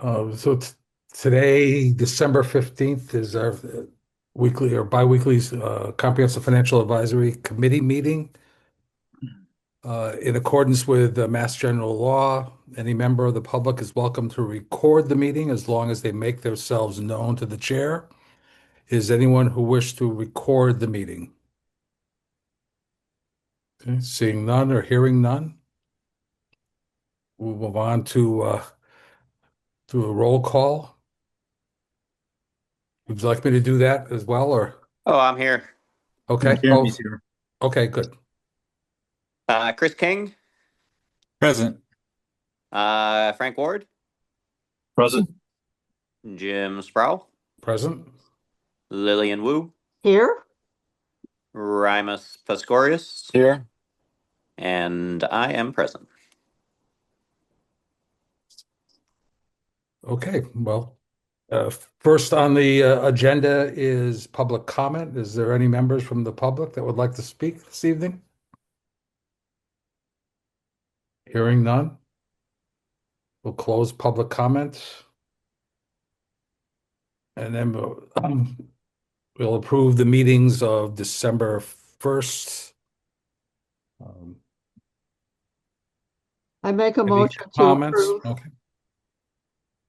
Today, December 15th, is our weekly or biweekly Comprehensive Financial Advisory Committee meeting. In accordance with Mass General Law, any member of the public is welcome to record the meeting as long as they make themselves known to the chair. Is anyone who wishes to record the meeting? Okay, seeing none or hearing none, we'll move on to a roll call. Would you like me to do that as well, or Oh, I'm here. okay, Jeremy's both? here. Okay, good. Chris King, Present. Frank Ward, Present. Jim Sproul, Present. Lillian Wu, Here? Rimus Pascorius, Here. and I am present. Okay, well, first on the agenda is public comment. Is there any members from the public that would like to speak this evening? Hearing none. We'll close public comment. And then we'll approve the meetings of December 1st. I make a Any motion to comments? approve. Okay.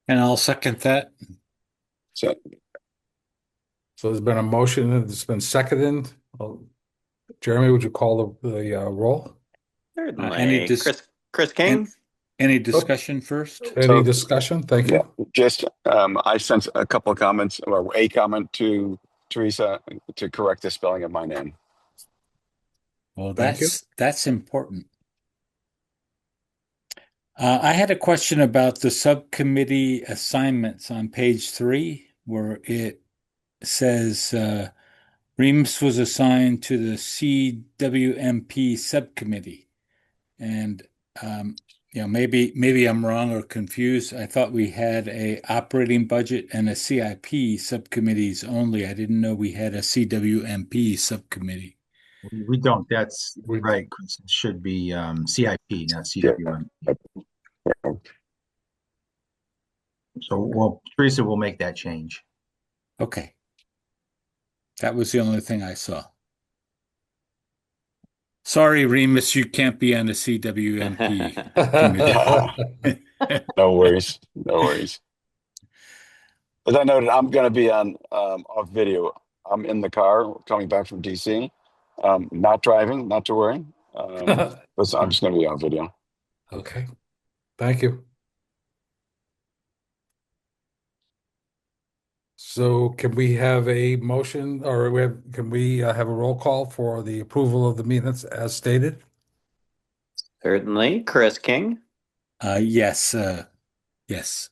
And I'll second that. So there's been a motion and it's been seconded. Jeremy, would you call the roll? Certainly. Chris King, Any discussion first? Any discussion? Thank you. Yeah, just I sent a couple of comments or a comment to Teresa to correct the spelling of my name. Well, Thank you. that's important. I had a question about the subcommittee assignments on page 3, where it says Reams was assigned to the CWMP subcommittee, and maybe I'm wrong or confused. I thought we had a operating budget and a CIP subcommittees only. I didn't know we had a CWMP subcommittee. We don't. That's right, Chris. It should be CIP, not CWM. So, Teresa will make that change. Okay. That was the only thing I saw. Sorry, Remus, you can't be on the CWMP committee. No worries. No worries. As I noted, I'm going to be on off video. I'm in the car coming back from DC. Not driving, not to worry. But I'm just going to be on video. Okay. Thank you. So can we have a motion or can we have a roll call for the approval of the minutes as stated? Certainly. Chris King, Yes. Yes.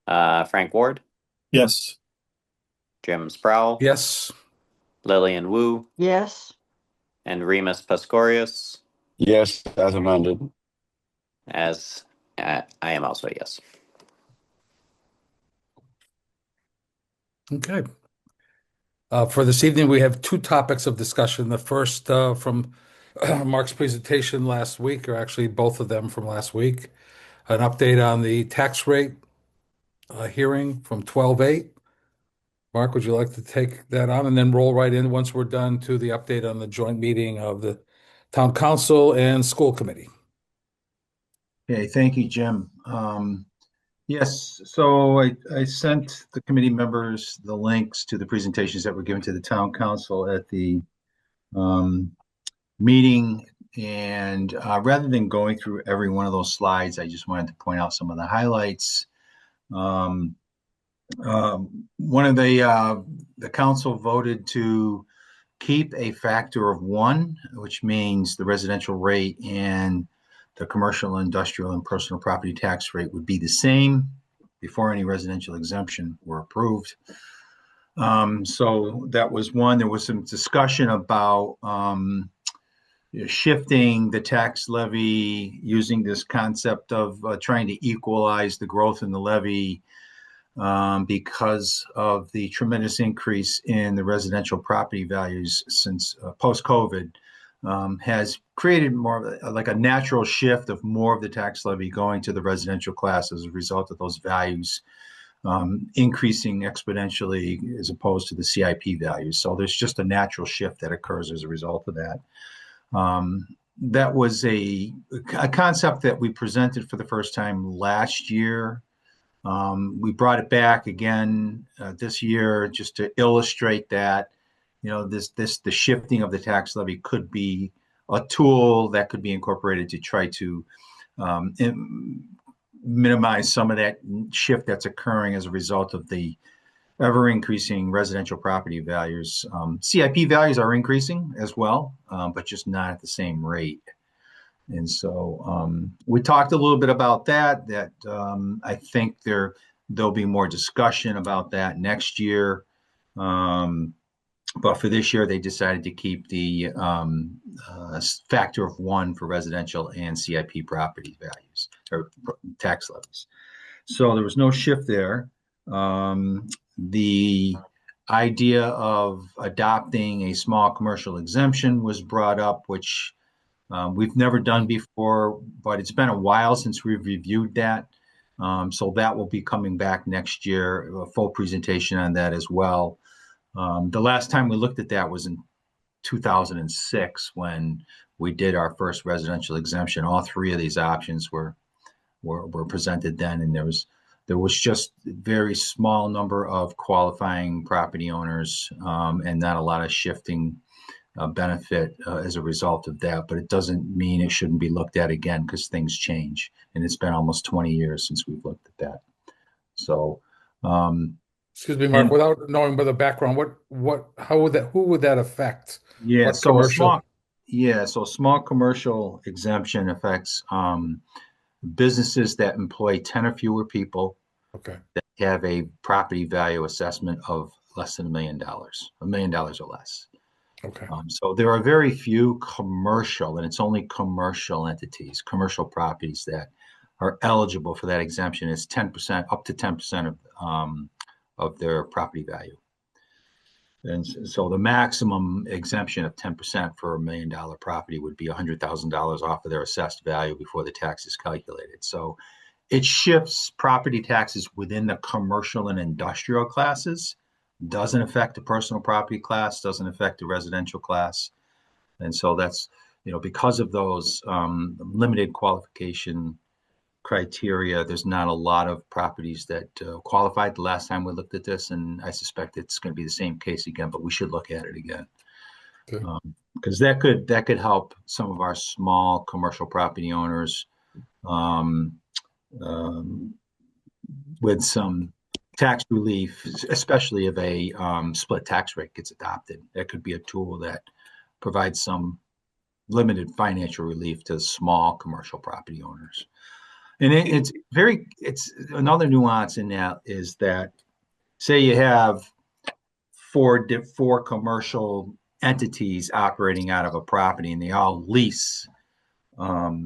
Frank Ward, Yes. Jim Sproul, Yes. Lillian Wu, Yes. and Remus Pascorius, Yes, as amended. as I am also yes. Okay. For this evening, we have two topics of discussion. The first from Mark's presentation last week, or actually both of them from last week, an update on the tax rate hearing from 12/8. Mark, would you like to take that on and then roll right in once we're done to the update on the joint meeting of the Town Council and School Committee? Okay, thank you, Jim. Yes, so I sent the committee members the links to the presentations that were given to the Town Council at the meeting. And rather than going through every one of those slides, I just wanted to point out some of the highlights. One of the council voted to keep a factor of 1, which means the residential rate and the commercial, industrial, and personal property tax rate would be the same before any residential exemption were approved. So that was one. There was some discussion about shifting the tax levy using this concept of trying to equalize the growth in the levy because of the tremendous increase in the residential property values since post-COVID. has created more of like a natural shift of more of the tax levy going to the residential class as a result of those values increasing exponentially as opposed to the CIP values. So there's just a natural shift that occurs as a result of that. That was a concept that we presented for the first time last year. We brought it back again this year just to illustrate that, the shifting of the tax levy could be a tool that could be incorporated to try to minimize some of that shift that's occurring as a result of the ever increasing residential property values. CIP values are increasing as well, but just not at the same rate. And so we talked a little bit about that I think there'll be more discussion about that next year. But for this year, they decided to keep the factor of 1 for residential and CIP property values or tax levies. So there was no shift there. The idea of adopting a small commercial exemption was brought up, which we've never done before, but it's been a while since we've reviewed that. So that will be coming back next year, a full presentation on that as well. The last time we looked at that was in 2006 when we did our first residential exemption. All 3 of these options were presented then, and there was just a very small number of qualifying property owners and not a lot of shifting benefit as a result of that. But it doesn't mean it shouldn't be looked at again because things change, and it's been almost 20 years since we've looked at that. So excuse me, Mark, without knowing about the background, who would that affect? Yeah, What so commercial? a small commercial exemption affects businesses that employ 10 or fewer people Okay. that have a property value assessment of less than $1 million, $1 million or less. Okay. So there are very few commercial, and it's only commercial entities, commercial properties that are eligible for that exemption. It's 10%, up to 10% of their property value. And so the maximum exemption of 10% for $1 million property would be $100,000 off of their assessed value before the tax is calculated. So it shifts property taxes within the commercial and industrial classes, doesn't affect the personal property class, doesn't affect the residential class. And so that's, because of those limited qualification criteria, there's not a lot of properties that qualified the last time we looked at this, and I suspect it's going to be the same case again, but we should look at it again. Okay. Because that could help some of our small commercial property owners with some tax relief, especially if a split tax rate gets adopted. That could be a tool that provides some limited financial relief to small commercial property owners. And it's another nuance in that is that, say you have four commercial entities operating out of a property and they all lease. They're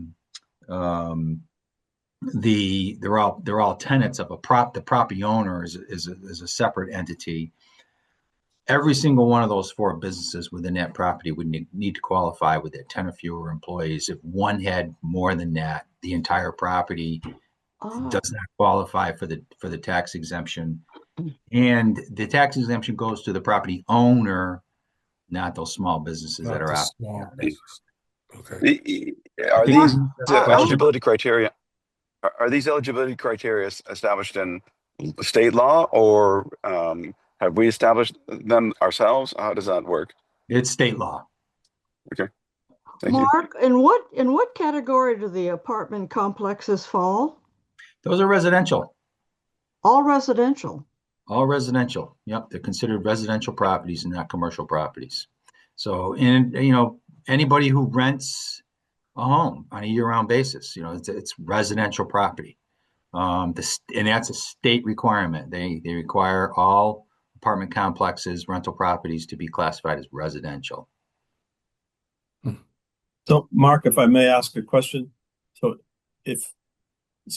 all tenants of the property owner is a separate entity. Every single one of those 4 businesses within that property would need to qualify with their 10 or fewer employees. If one had more than that, the entire property does not qualify for the tax exemption. And the tax exemption goes to the property owner, not those small businesses that are out. Okay. Are these Question? eligibility criteria? Are these eligibility criteria established in state law, or have we established them ourselves? How does that work? It's state law. Okay, thank you. Mark, in what category do the apartment complexes fall? Those are residential. All residential. All residential. Yep, they're considered residential properties and not commercial properties. So, and anybody who rents a home on a year-round basis, it's residential property. And that's a state requirement. They require all apartment complexes, rental properties to be classified as residential. So, Mark, if I may ask a question. So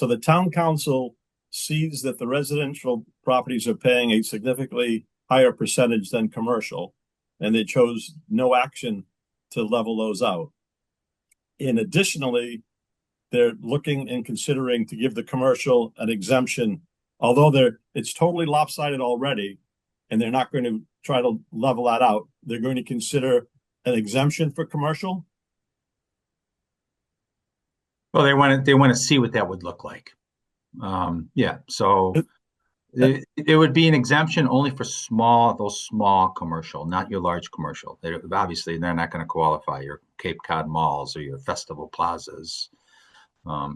the town council sees that the residential properties are paying a significantly higher percentage than commercial, and they chose no action to level those out. And additionally, they're looking and considering to give the commercial an exemption, although it's totally lopsided already, and they're not going to try to level that out. They're going to consider an exemption for commercial. Well, they want to see what that would look like. Yeah, so it would be an exemption only for those small commercial, not your large commercial. Obviously, they're not going to qualify your Cape Cod malls or your festival plazas.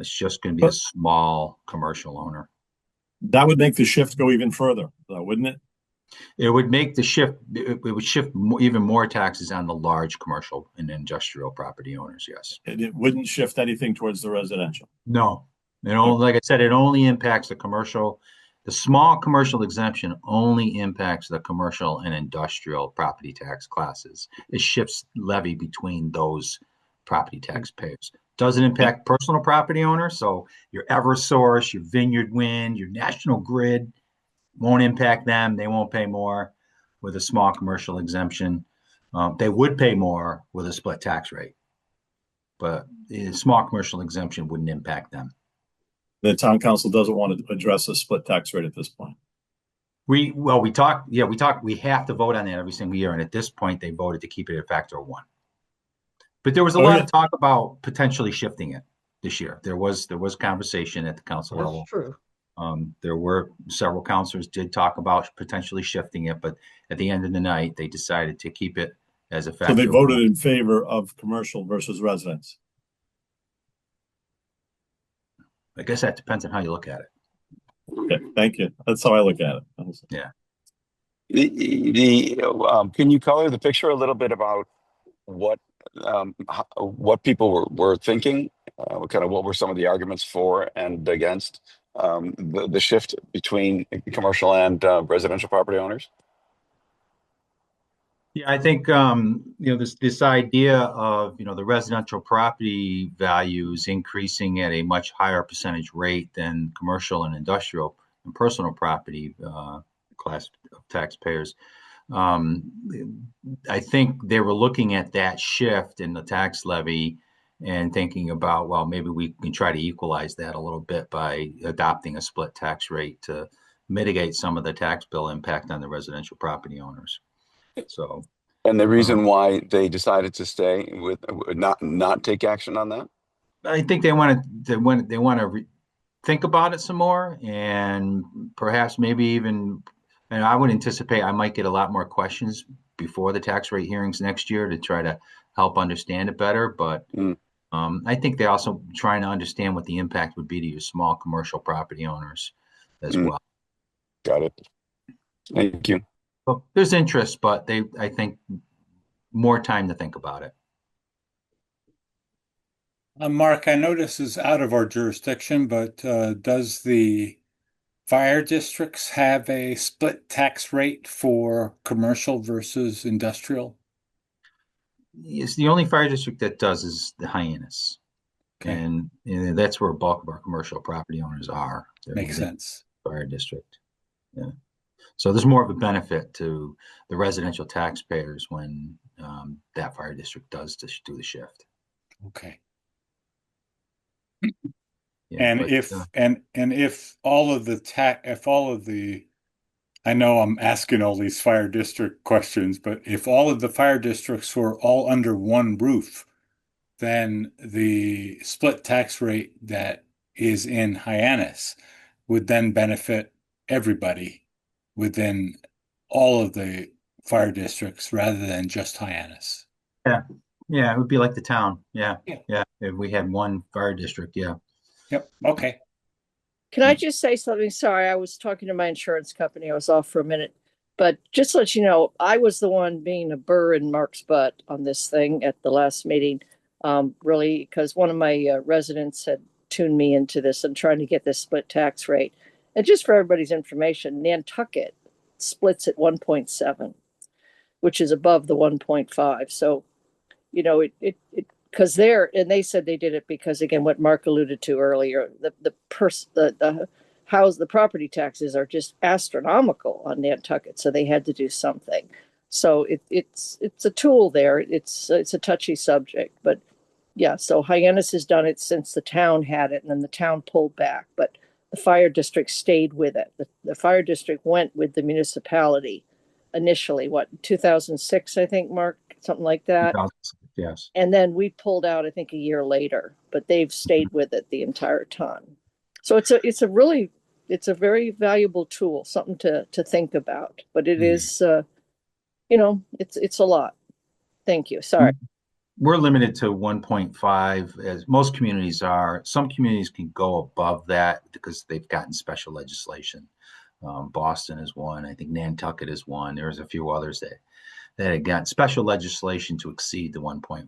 It's just going to be the small commercial owner. That would make the shift go even further, though, wouldn't it? It would make the shift. It would shift even more taxes on the large commercial and industrial property owners. Yes. And it wouldn't shift anything towards the residential. No. Like I said, it only impacts the commercial. The small commercial exemption only impacts the commercial and industrial property tax classes. It shifts levy between those property tax payers. Doesn't impact personal property owners. So your Eversource, your Vineyard Wind, your National Grid won't impact them. They won't pay more with a small commercial exemption. They would pay more with a split tax rate, but the small commercial exemption wouldn't impact them. The town council doesn't want to address a split tax rate at this point. We have to vote on that every single year. And at this point, they voted to keep it at a factor of 1. But there was a lot of talk about potentially shifting it this year. There was conversation at the council level. That's true. There were several councilors did talk about potentially shifting it, but at the end of the night, they decided to keep it as a factor. So they voted in favor of commercial versus residence. I guess that depends on how you look at it. Okay, thank you. That's how I look at it. Yeah. Can you color the picture a little bit about what people were thinking? Kind of what were some of the arguments for and against the shift between commercial and residential property owners? Yeah, I think this idea of the residential property values increasing at a much higher percentage rate than commercial and industrial and personal property class of taxpayers. I think they were looking at that shift in the tax levy and thinking about, well, maybe we can try to equalize that a little bit by adopting a split tax rate to mitigate some of the tax bill impact on the residential property owners. So, and the reason why they decided to stay with not take action on that, I think they want to think about it some more, and perhaps maybe even, and I would anticipate I might get a lot more questions before the tax rate hearings next year to try to help understand it better. But I think they're also trying to understand what the impact would be to your small commercial property owners as well. Got it. Thank you. Well, there's interest, but I think more time to think about it. Mark, I know this is out of our jurisdiction, but does the fire districts have a split tax rate for commercial versus industrial? Yes, the only fire district that does is the Hyannis. Okay. And that's where a bulk of our commercial property owners are. Makes sense. Fire district. Yeah. So there's more of a benefit to the residential taxpayers when that fire district does to do the shift. Okay. Yeah, And if all of the I know I'm asking all these fire district questions, but if all of the fire districts were all under one roof, then the split tax rate that is in Hyannis would then benefit everybody within all of the fire districts rather than just Hyannis. Yeah, it would be like the town. Yeah. If we had one fire district, yeah. Yep. Okay. Can I just say something? Sorry, I was talking to my insurance company. I was off for a minute. But just to let you know, I was the one being a burr in Mark's butt on this thing at the last meeting, really, because one of my residents had tuned me into this and trying to get this split tax rate. And just for everybody's information, Nantucket splits at 1.7, which is above the 1.5. So, because they said they did it because, again, what Mark alluded to earlier, the property taxes are just astronomical on Nantucket, so they had to do something. So it's a tool there. It's a touchy subject, but yeah. So Hyannis has done it since the town had it, and then the town pulled back, but the fire district stayed with it. The fire district went with the municipality initially. What 2006, I think, Mark, something like that. Yes. And then we pulled out, I think, a year later, but they've stayed with it the entire time. So it's a very valuable tool, something to think about. But it is, it's a lot. Thank you. Sorry. We're limited to 1.5, as most communities are. Some communities can go above that because they've gotten special legislation. Boston is one. I think Nantucket is one. There's a few others that have gotten special legislation to exceed the 1.5.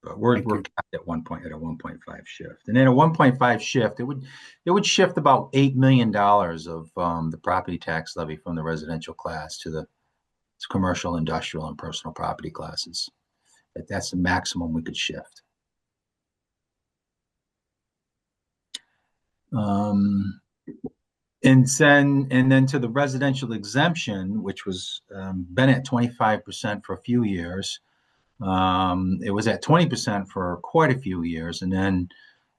But we're capped at 1.5 shift, and then a 1.5 shift, it would shift about $8 million of the property tax levy from the residential class to the commercial, industrial, and personal property classes. That's the maximum we could shift. And then to the residential exemption, which was been at 25% for a few years. It was at 20% for quite a few years. And then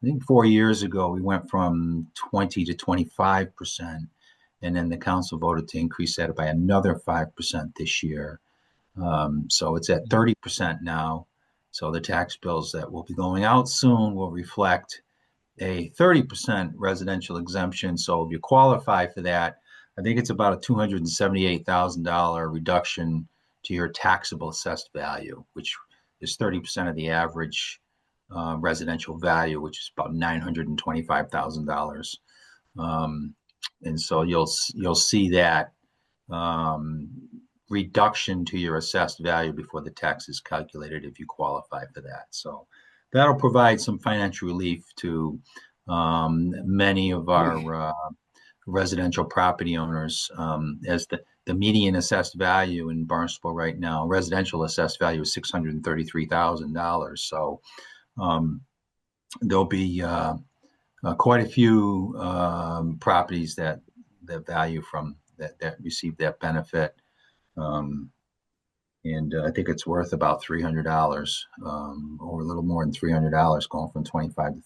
I think 4 years ago, we went from 20 to 25%. And then the council voted to increase that by another 5% this year. So it's at 30% now. So the tax bills that will be going out soon will reflect a 30% residential exemption. So if you qualify for that, I think it's about a $278,000 reduction to your taxable assessed value, which is 30% of the average residential value, which is about $925,000. And so you'll see that reduction to your assessed value before the tax is calculated if you qualify for that. So that'll provide some financial relief to many of our residential property owners, as the median assessed value in Barnstable right now, residential assessed value is $633,000. So there'll be quite a few properties that value from that receive that benefit. And I think it's worth about $300, or a little more than $300, going from 25 to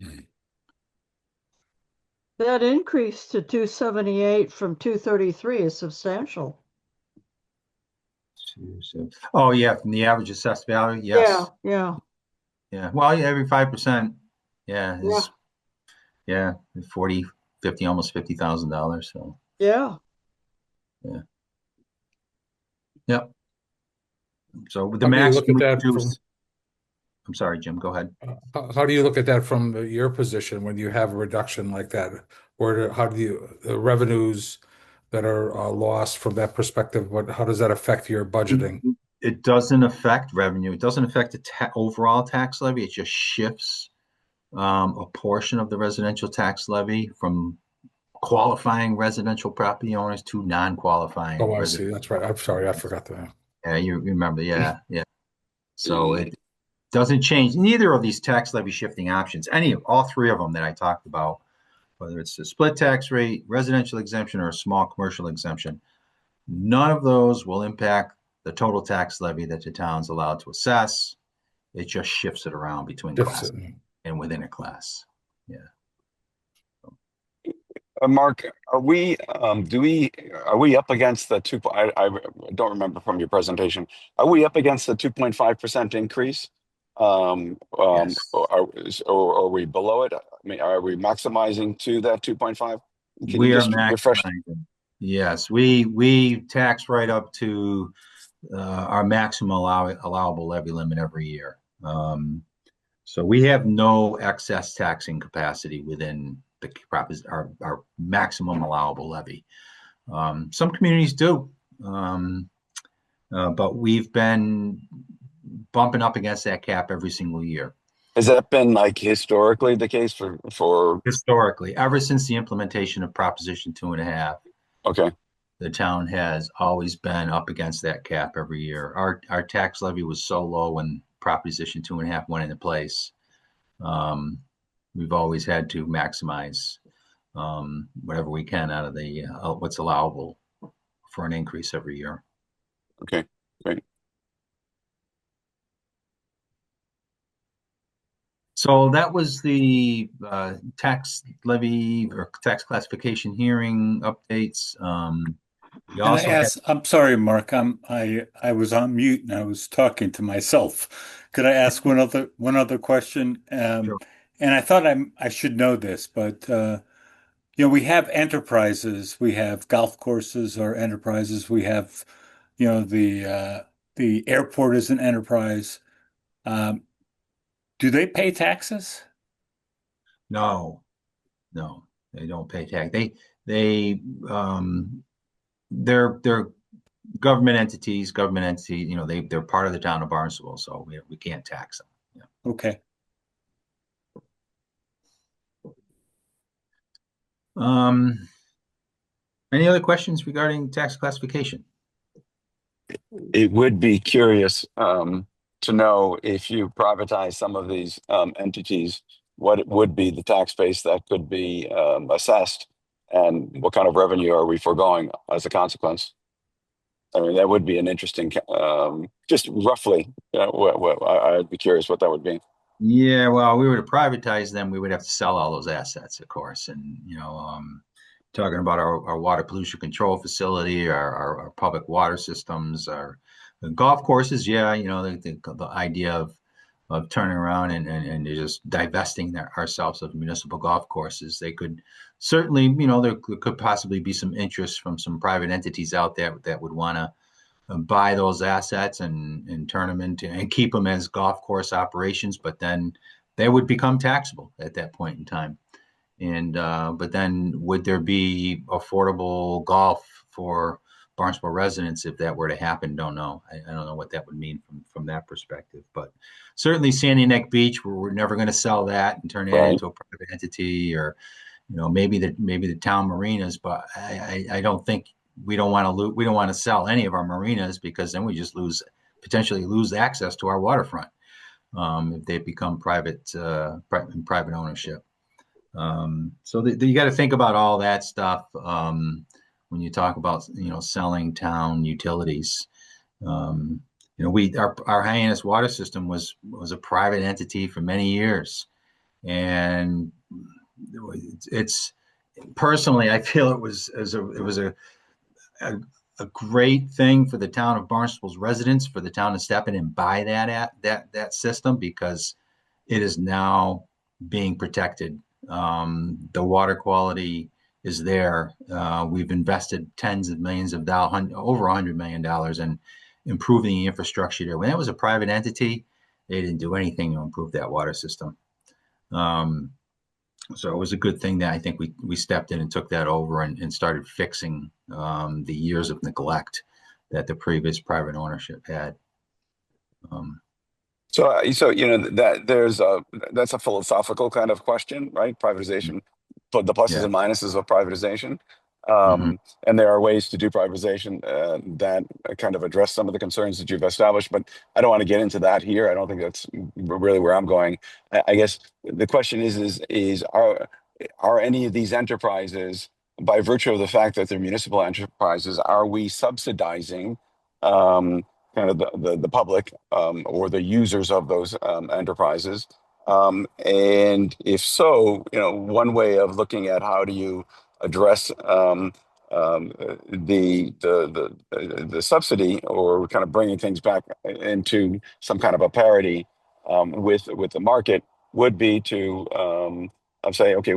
30%. That increase to 278 from 233 is substantial. Oh yeah, from the average assessed value, yes. Yeah. Well, yeah, every 5%, is 40, 50, almost $50,000. So Yeah. Yep. So with the How do you look maximum at that reduced, I'm sorry, Jim, go ahead. how do you look at that from your position when you have a reduction like that? How do the revenues that are lost from that perspective, how does that affect your budgeting? It doesn't affect revenue. It doesn't affect the overall tax levy. It just shifts a portion of the residential tax levy from qualifying residential property owners to non-qualifying. Oh, I see. That's right. I'm sorry, I forgot that. Yeah, you remember. Yeah. So it doesn't change neither of these tax levy shifting options. All three of them that I talked about, whether it's a split tax rate, residential exemption, or a small commercial exemption, none of those will impact the total tax levy that the town's allowed to assess. It just shifts it around between classes and within a class. Yeah. Mark, are we up against the I don't remember from your presentation. Are we up against the 2.5% increase? Yes. Or are we below it? I mean, are we maximizing to that 2.5? Can We you are just refresh? maximizing. Yes, we tax right up to our maximum allowable levy limit every year. So we have no excess taxing capacity within our maximum allowable levy. Some communities do, but we've been bumping up against that cap every single year. Has that been like historically the case for Historically, ever since the implementation of Proposition 2.5? Okay. The town has always been up against that cap every year. Our tax levy was so low when Proposition 2.5 went into place. We've always had to maximize whatever we can out of the what's allowable for an increase every year. Okay, great. So that was the tax levy or tax classification hearing updates. We And I also had, asked, I'm sorry, Mark, I was on mute and I was talking to myself. Could I ask one other question? sure. And I thought I should know this, but we have enterprises, we have golf courses or enterprises, we have, the airport is an enterprise. Um, do they pay taxes? No, no, they don't pay tax. They they're government entities, they're part of the town of Barnstable, so we can't tax them. Yeah. Okay. Um, any other questions regarding tax classification? It would be curious to know if you privatize some of these entities, what it would be the tax base that could be assessed, and what kind of revenue are we foregoing as a consequence? I mean, that would be an interesting, just roughly, I'd be curious what that would be. Yeah, well, we were to privatize them, we would have to sell all those assets, of course. And, talking about our water pollution control facility, our public water systems, our the golf courses, yeah, the idea of turning around and just divesting ourselves of municipal golf courses. They could certainly, there could possibly be some interest from some private entities out there that would want to buy those assets and turn them into and keep them as golf course operations, but then they would become taxable at that point in time. And but then would there be affordable golf for Barnstable residents if that were to happen? Don't know. I don't know what that would mean from that perspective. But certainly Sandy Neck Beach, we're never going to sell that and turn that Right. into a private entity, or maybe the town marinas. But I don't think we don't want to we don't want to sell any of our marinas, because then we just potentially lose access to our waterfront if they become private ownership. So you got to think about all that stuff when you talk about selling town utilities. Our Hyannis water system was a private entity for many years, and it's personally I feel a, a great thing for the town of Barnstable's residents, for the town to step in and buy that system, because it is now being protected. The water quality is there. We've invested tens of millions of dollars, over $100 million in improving the infrastructure there. When that was a private entity, they didn't do anything to improve that water system. So it was a good thing that I think we stepped in and took that over and started fixing the years of neglect that the previous private ownership had. So that's a philosophical kind of question, right? Privatization, but the pluses Yeah. and minuses of privatization, Mm-hmm. and there are ways to do privatization that kind of address some of the concerns that you've established. But I don't want to get into that here. I don't think that's really where I'm going. I guess the question is are any of these enterprises, by virtue of the fact that they're municipal enterprises, are we subsidizing? Kind of the public or the users of those enterprises. And if so, one way of looking at how do you address the subsidy, or kind of bringing things back into some kind of a parity with the market, would be to say, okay,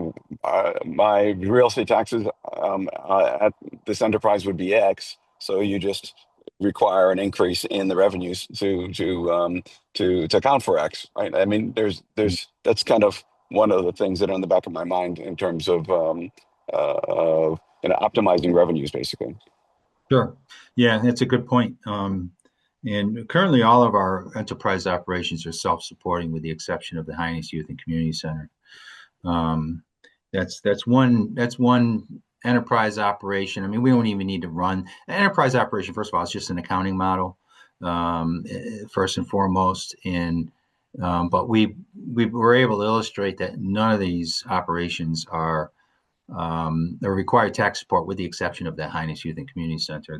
my real estate taxes at this enterprise would be X, so you just require an increase in the revenues to account for X, right? I mean, that's kind of one of the things that are in the back of my mind in terms of optimizing revenues, basically. Sure. Yeah, that's a good point. And currently, all of our enterprise operations are self-supporting, with the exception of the Hyannis Youth and Community Center. Um, that's one enterprise operation. I mean, we don't even need to run an enterprise operation. First of all, it's just an accounting model, first and foremost. And but we were able to illustrate that none of these operations are or required tax support, with the exception of the Highness Youth and Community Center.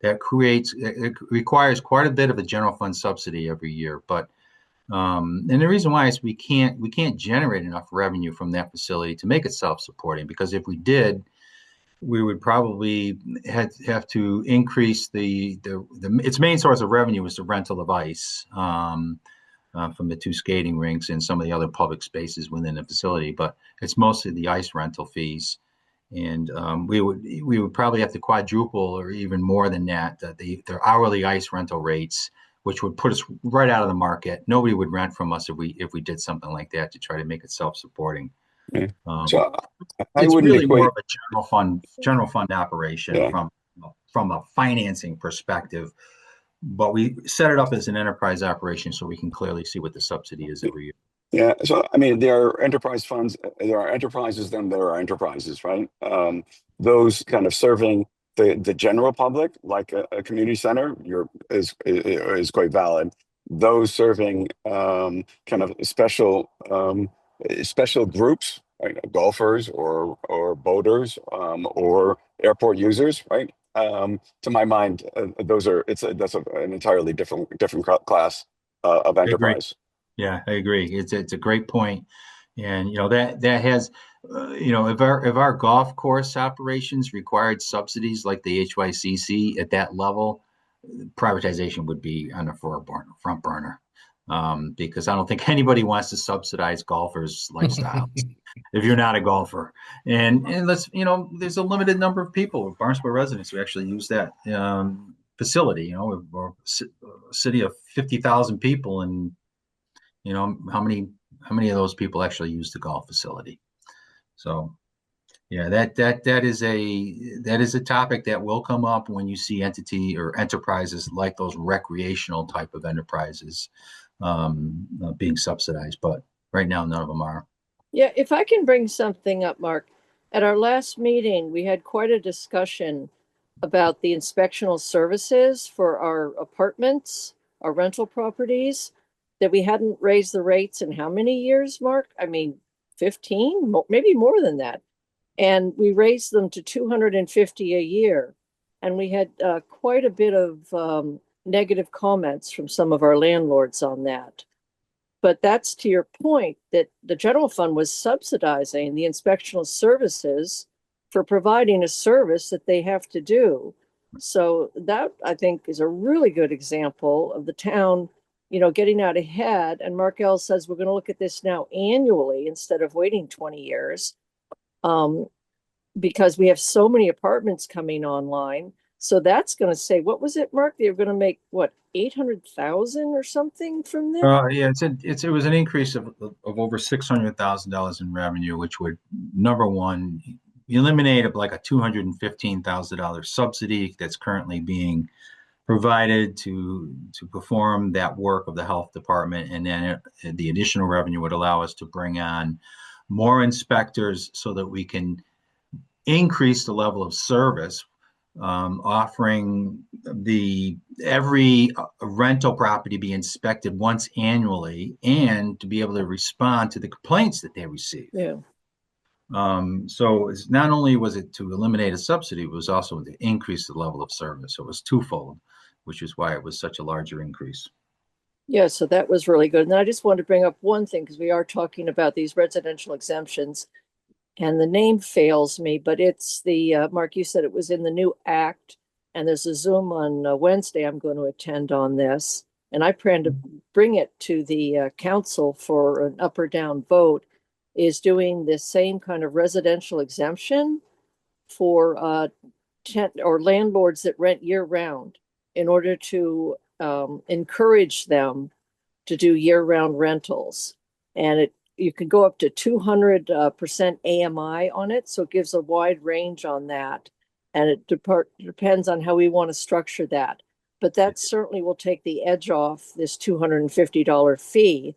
That creates, it requires quite a bit of a general fund subsidy every year. But and the reason why is we can't generate enough revenue from that facility to make it self-supporting, because if we did, we would probably have to increase its main source of revenue is the rental of ice, from the two skating rinks and some of the other public spaces within the facility. But it's mostly the ice rental fees, and we would probably have to quadruple or even more than that the hourly ice rental rates, which would put us right out of the market. Nobody would rent from us if we did something like that to try to make it self-supporting. Yeah. Um, So I it's wouldn't really more equate. of a general fund operation Yeah. from a financing perspective, but we set it up as an enterprise operation so we can clearly see what the subsidy is every year. Yeah, so I mean, there are enterprise funds, there are enterprises, then there are enterprises, right? Those kind of serving the general public, like a community center, is quite valid. Those serving kind of special groups, right? Golfers or boaters or airport users, right? To my mind, that's an entirely different class of I agree. enterprise. Yeah, I agree. It's a great point, and that has, if our golf course operations required subsidies like the HYCC at that level, privatization would be on the front burner, because I don't think anybody wants to subsidize golfers' lifestyles if you're not a golfer. And let's, there's a limited number of people, Barnstable residents, who actually use that facility. We're a city of 50,000 people, and how many of those people actually use the golf facility? So yeah, that is a topic that will come up when you see entity or enterprises like those recreational type of enterprises being subsidized. But right now, none of them are. Yeah, if I can bring something up, Mark, at our last meeting, we had quite a discussion about the inspectional services for our apartments, our rental properties, that we hadn't raised the rates in how many years, Mark? I mean, 15, maybe more than that. And we raised them to 250 a year. And we had quite a bit of negative comments from some of our landlords on that. But that's to your point that the general fund was subsidizing the inspectional services for providing a service that they have to do. So that, I think, is a really good example of the town, getting out ahead. And Markel says we're going to look at this now annually instead of waiting 20 years, because we have so many apartments coming online. So that's going to say, what was it, Mark? They were going to make what, 800,000 or something from that? Yeah, it was an increase of over $600,000 in revenue, which would, number one, eliminate like a $215,000 subsidy that's currently being provided to perform that work of the health department, and then the additional revenue would allow us to bring on more inspectors so that we can increase the level of service, offering every rental property be inspected once annually, and to be able to respond to the complaints that they receive. Yeah. So it's not only was it to eliminate a subsidy, it was also to increase the level of service. So it was twofold, which is why it was such a larger increase. Yeah, so that was really good. And I just wanted to bring up one thing, because we are talking about these residential exemptions, and the name fails me, but it's the, Mark, you said it was in the new act, and there's a Zoom on Wednesday I'm going to attend on this. And I plan to bring it to the council for an up or down vote, is doing the same kind of residential exemption for or landlords that rent year round, in order to encourage them to do year round rentals. And you can go up to 200% AMI on it. So it gives a wide range on that. And it depends on how we want to structure that. But that certainly will take the edge off this $250 fee,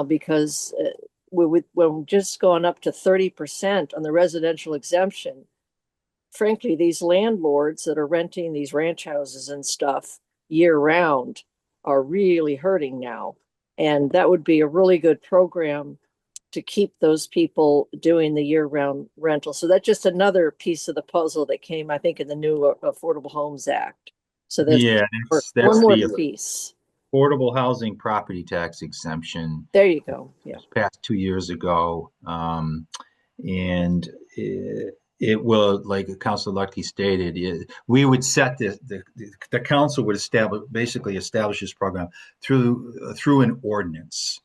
because we've just gone up to 30% on the residential exemption. Frankly, these landlords that are renting these ranch houses and stuff year round are really hurting now. And that would be a really good program to keep those people doing the year-round rental. So that's just another piece of the puzzle that came, I think, in the new Affordable Homes Act. So there's Yeah, one that's more the piece. affordable housing property tax exemption. There you go. Yeah. Passed 2 years ago. And it will, like Councilor Lutke stated, we would set the council would basically establish this program through an ordinance,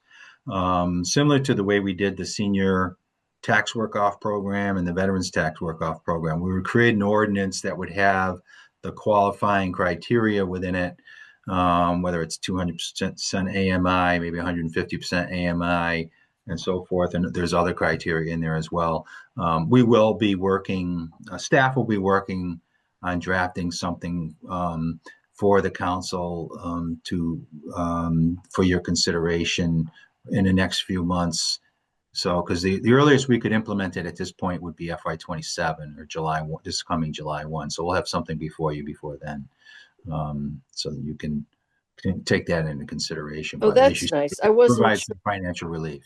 similar to the way we did the senior tax work-off program and the veterans tax work-off program. We would create an ordinance that would have the qualifying criteria within it, whether it's 200% AMI, maybe 150% AMI, and so forth. And there's other criteria in there as well. We will be working, staff will be working on drafting something for the council for your consideration in the next few months. So, because the earliest we could implement it at this point would be FY27 or July 1, this coming July 1. So we'll have something before then, so that you can take that into consideration. Oh, But at least that's nice. I wasn't provide sure. some financial relief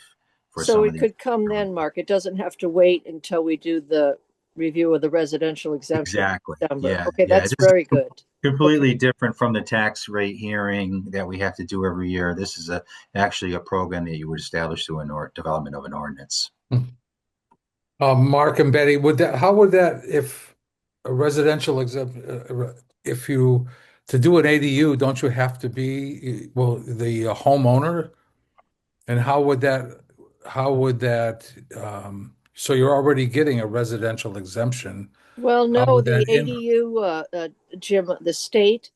for So some it of these. could come then, Mark. It doesn't have to wait until we do the review of the residential exemption in Exactly. December. Yeah. Okay, Yeah. that's This is very good. completely different from the tax rate hearing that we have to do every year. This is actually a program that you would establish through development of an ordinance. Mark and Betty, how would that, if a residential if you, to do an ADU, don't you have to be, well, the homeowner? And how would that, so you're already getting a residential exemption. Well, How no, would the that ADU, Jim, the state,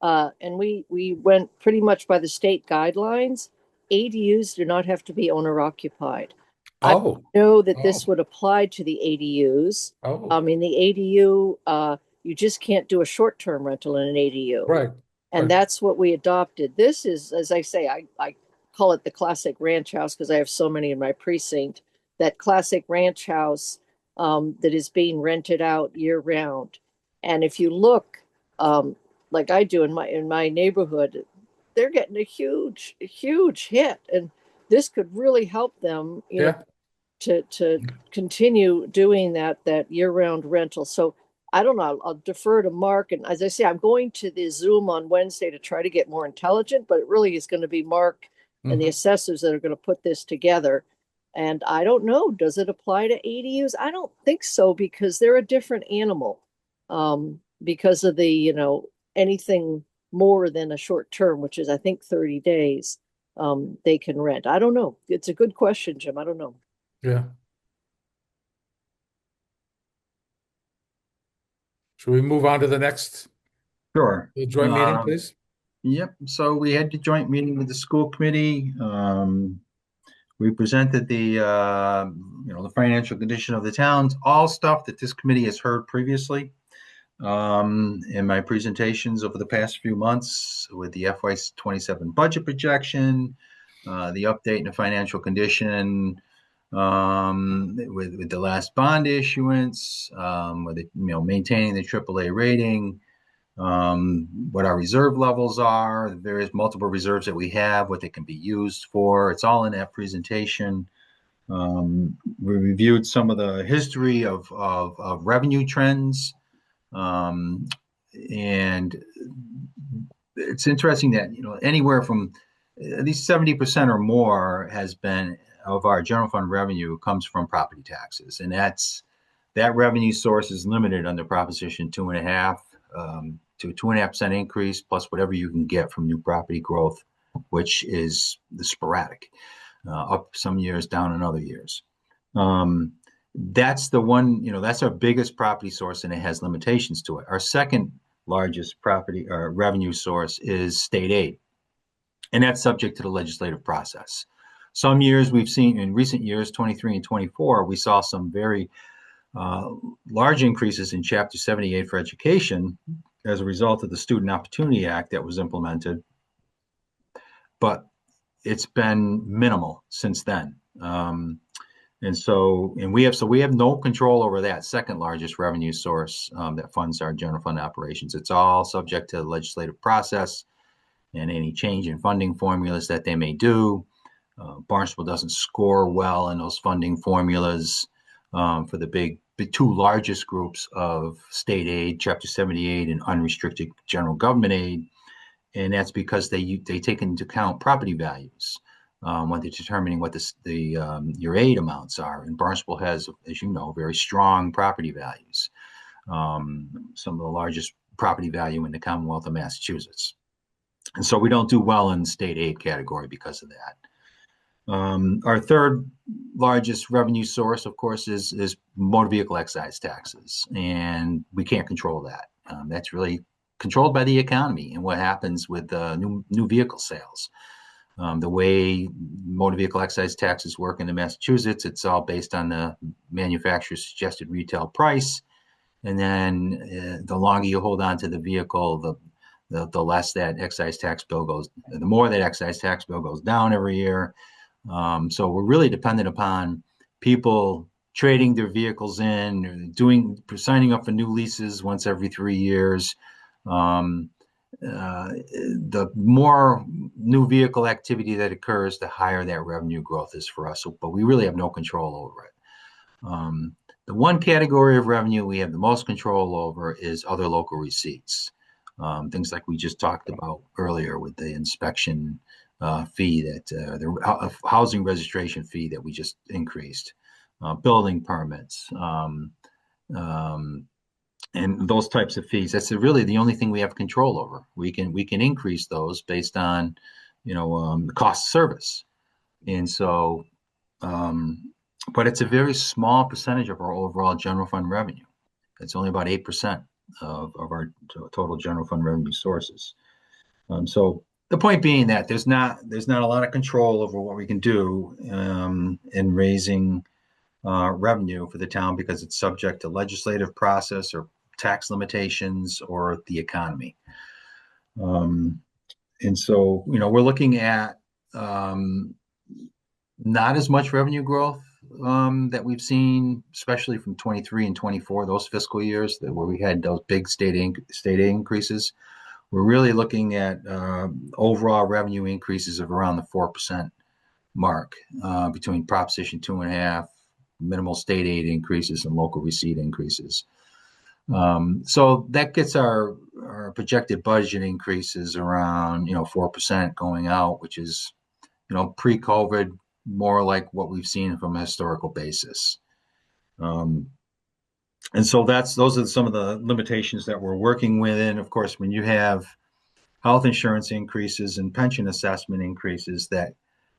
and we went pretty much by the state guidelines. ADUs do not have to be owner occupied. I Oh, know that this oh, would apply to the ADUs. oh, In the ADU, you just can't do a short-term rental in an ADU. right, And right. that's what we adopted. This is, as I say, I call it the classic ranch house because I have so many in my precinct. That classic ranch house that is being rented out year round. And if you look, like I do in my neighborhood, they're getting a huge hit, and this could really help them, Yeah. to continue doing that year round rental. So I don't know. I'll defer to Mark. And as I say, I'm going to the Zoom on Wednesday to try to get more intelligent, but it really is going to be Mark and the Mhm. assessors that are going to put this together. And I don't know, does it apply to ADUs? I don't think so because they're a different animal. Because of anything more than a short term, which is I think 30 days, they can rent. I don't know. It's a good question, Jim. I don't know. Yeah. Should we move on to the next Sure. joint meeting, please? Yep. So we had the joint meeting with the school committee. We presented the financial condition of the towns, all stuff that this committee has heard previously in my presentations over the past few months with the FY27 budget projection, the update in the financial condition, with the last bond issuance, with maintaining the AAA rating, what our reserve levels are, the various multiple reserves that we have, what they can be used for. It's all in that presentation. We reviewed some of the history of revenue trends. And it's interesting that, anywhere from at least 70% or more of our general fund revenue comes from property taxes. And that revenue source is limited under Proposition 2.5 to 2.5% increase plus whatever you can get from new property growth, which is the sporadic, up some years, down in other years. That's the one, that's our biggest property source, and it has limitations to it. Our second largest property or revenue source is state aid, and that's subject to the legislative process. Some years we've seen, in recent years, 23 and 24, we saw some very large increases in Chapter 78 for education as a result of the Student Opportunity Act that was implemented, but it's been minimal since then. And we have no control over that second largest revenue source that funds our general fund operations. It's all subject to the legislative process and any change in funding formulas that they may do. Barnstable doesn't score well in those funding formulas for the two largest groups of state aid, Chapter 78 and unrestricted general government aid. And that's because they take into account property values when they're determining what your aid amounts are. And Barnstable has, as you know, very strong property values, some of the largest property value in the Commonwealth of Massachusetts. And so we don't do well in the state aid category because of that. Our third largest revenue source, of course, is motor vehicle excise taxes, and we can't control that. That's really controlled by the economy and what happens with new vehicle sales. The way motor vehicle excise taxes work in Massachusetts, it's all based on the manufacturer's suggested retail price, and then the longer you hold on to the vehicle, the less that excise tax bill goes. The more that excise tax bill goes down every year. So we're really dependent upon people trading their vehicles in, signing up for new leases once every 3 years. The more new vehicle activity that occurs, the higher that revenue growth is for us. But we really have no control over it. The one category of revenue we have the most control over is other local receipts. Things like we just talked about earlier with the inspection fee the housing registration fee that we just increased, building permits, and those types of fees. That's really the only thing we have control over. We can increase those based on, the cost of service, and so, but it's a very small percentage of our overall general fund revenue. It's only about 8% of our total general fund revenue sources. So the point being that there's not a lot of control over what we can do in raising revenue for the town because it's subject to legislative process or tax limitations or the economy. And so, we're looking at not as much revenue growth that we've seen, especially from 23 and 24, those fiscal years where we had those big state aid increases. We're really looking at overall revenue increases of around the 4% mark between Proposition 2.5, minimal state aid increases, and local receipt increases. So that gets our projected budget increases around 4% going out, which is pre-COVID more like what we've seen from a historical basis. And so those are some of the limitations that we're working within. Of course, when you have health insurance increases and pension assessment increases that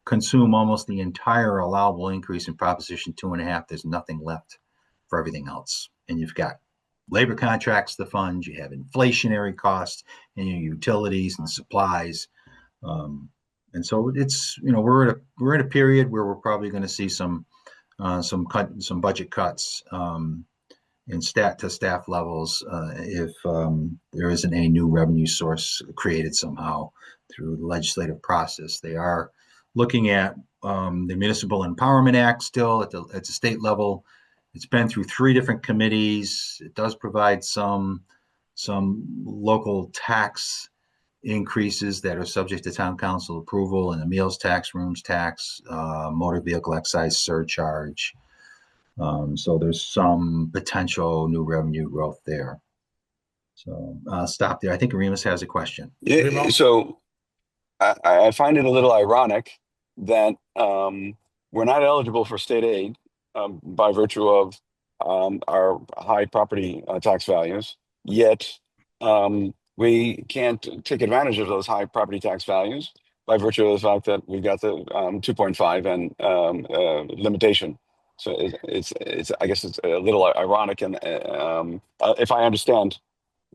consume almost the entire allowable increase in Proposition 2.5, there's nothing left for everything else. And you've got labor contracts to fund, you have inflationary costs and your utilities and supplies. And so it's, we're in a period where we're probably going to see some budget cuts in staff levels if there isn't a new revenue source created somehow through the legislative process. They are looking at the Municipal Empowerment Act still at the state level. It's been through 3 different committees. It does provide some local tax increases that are subject to town council approval, and the meals tax, rooms tax, motor vehicle excise surcharge. So there's some potential new revenue growth there. So I'll stop there. I think Remus has a question. Yeah, so I find it a little ironic that we're not eligible for state aid by virtue of our high property tax values, yet we can't take advantage of those high property tax values by virtue of the fact that we've got the 2.5 and limitation. So it's I guess it's a little ironic, and if I understand,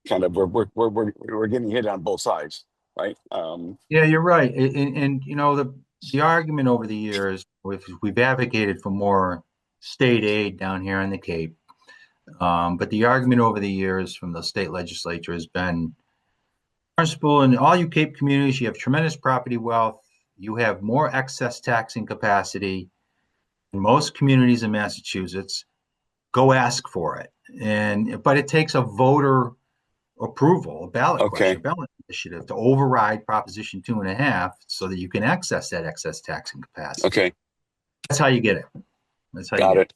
kind of we're getting hit on both sides, right? Yeah, you're right, and the argument over the years, we've advocated for more state aid down here in the Cape, but the argument over the years from the state legislature has been, principle in all you Cape communities, you have tremendous property wealth, you have more excess taxing capacity. In most communities in Massachusetts, go ask for it. But it takes a voter approval, a ballot question, Okay. a ballot initiative to override Proposition 2.5 so that you can access that excess taxing capacity. Okay. That's how you get it. That's how you Got get it.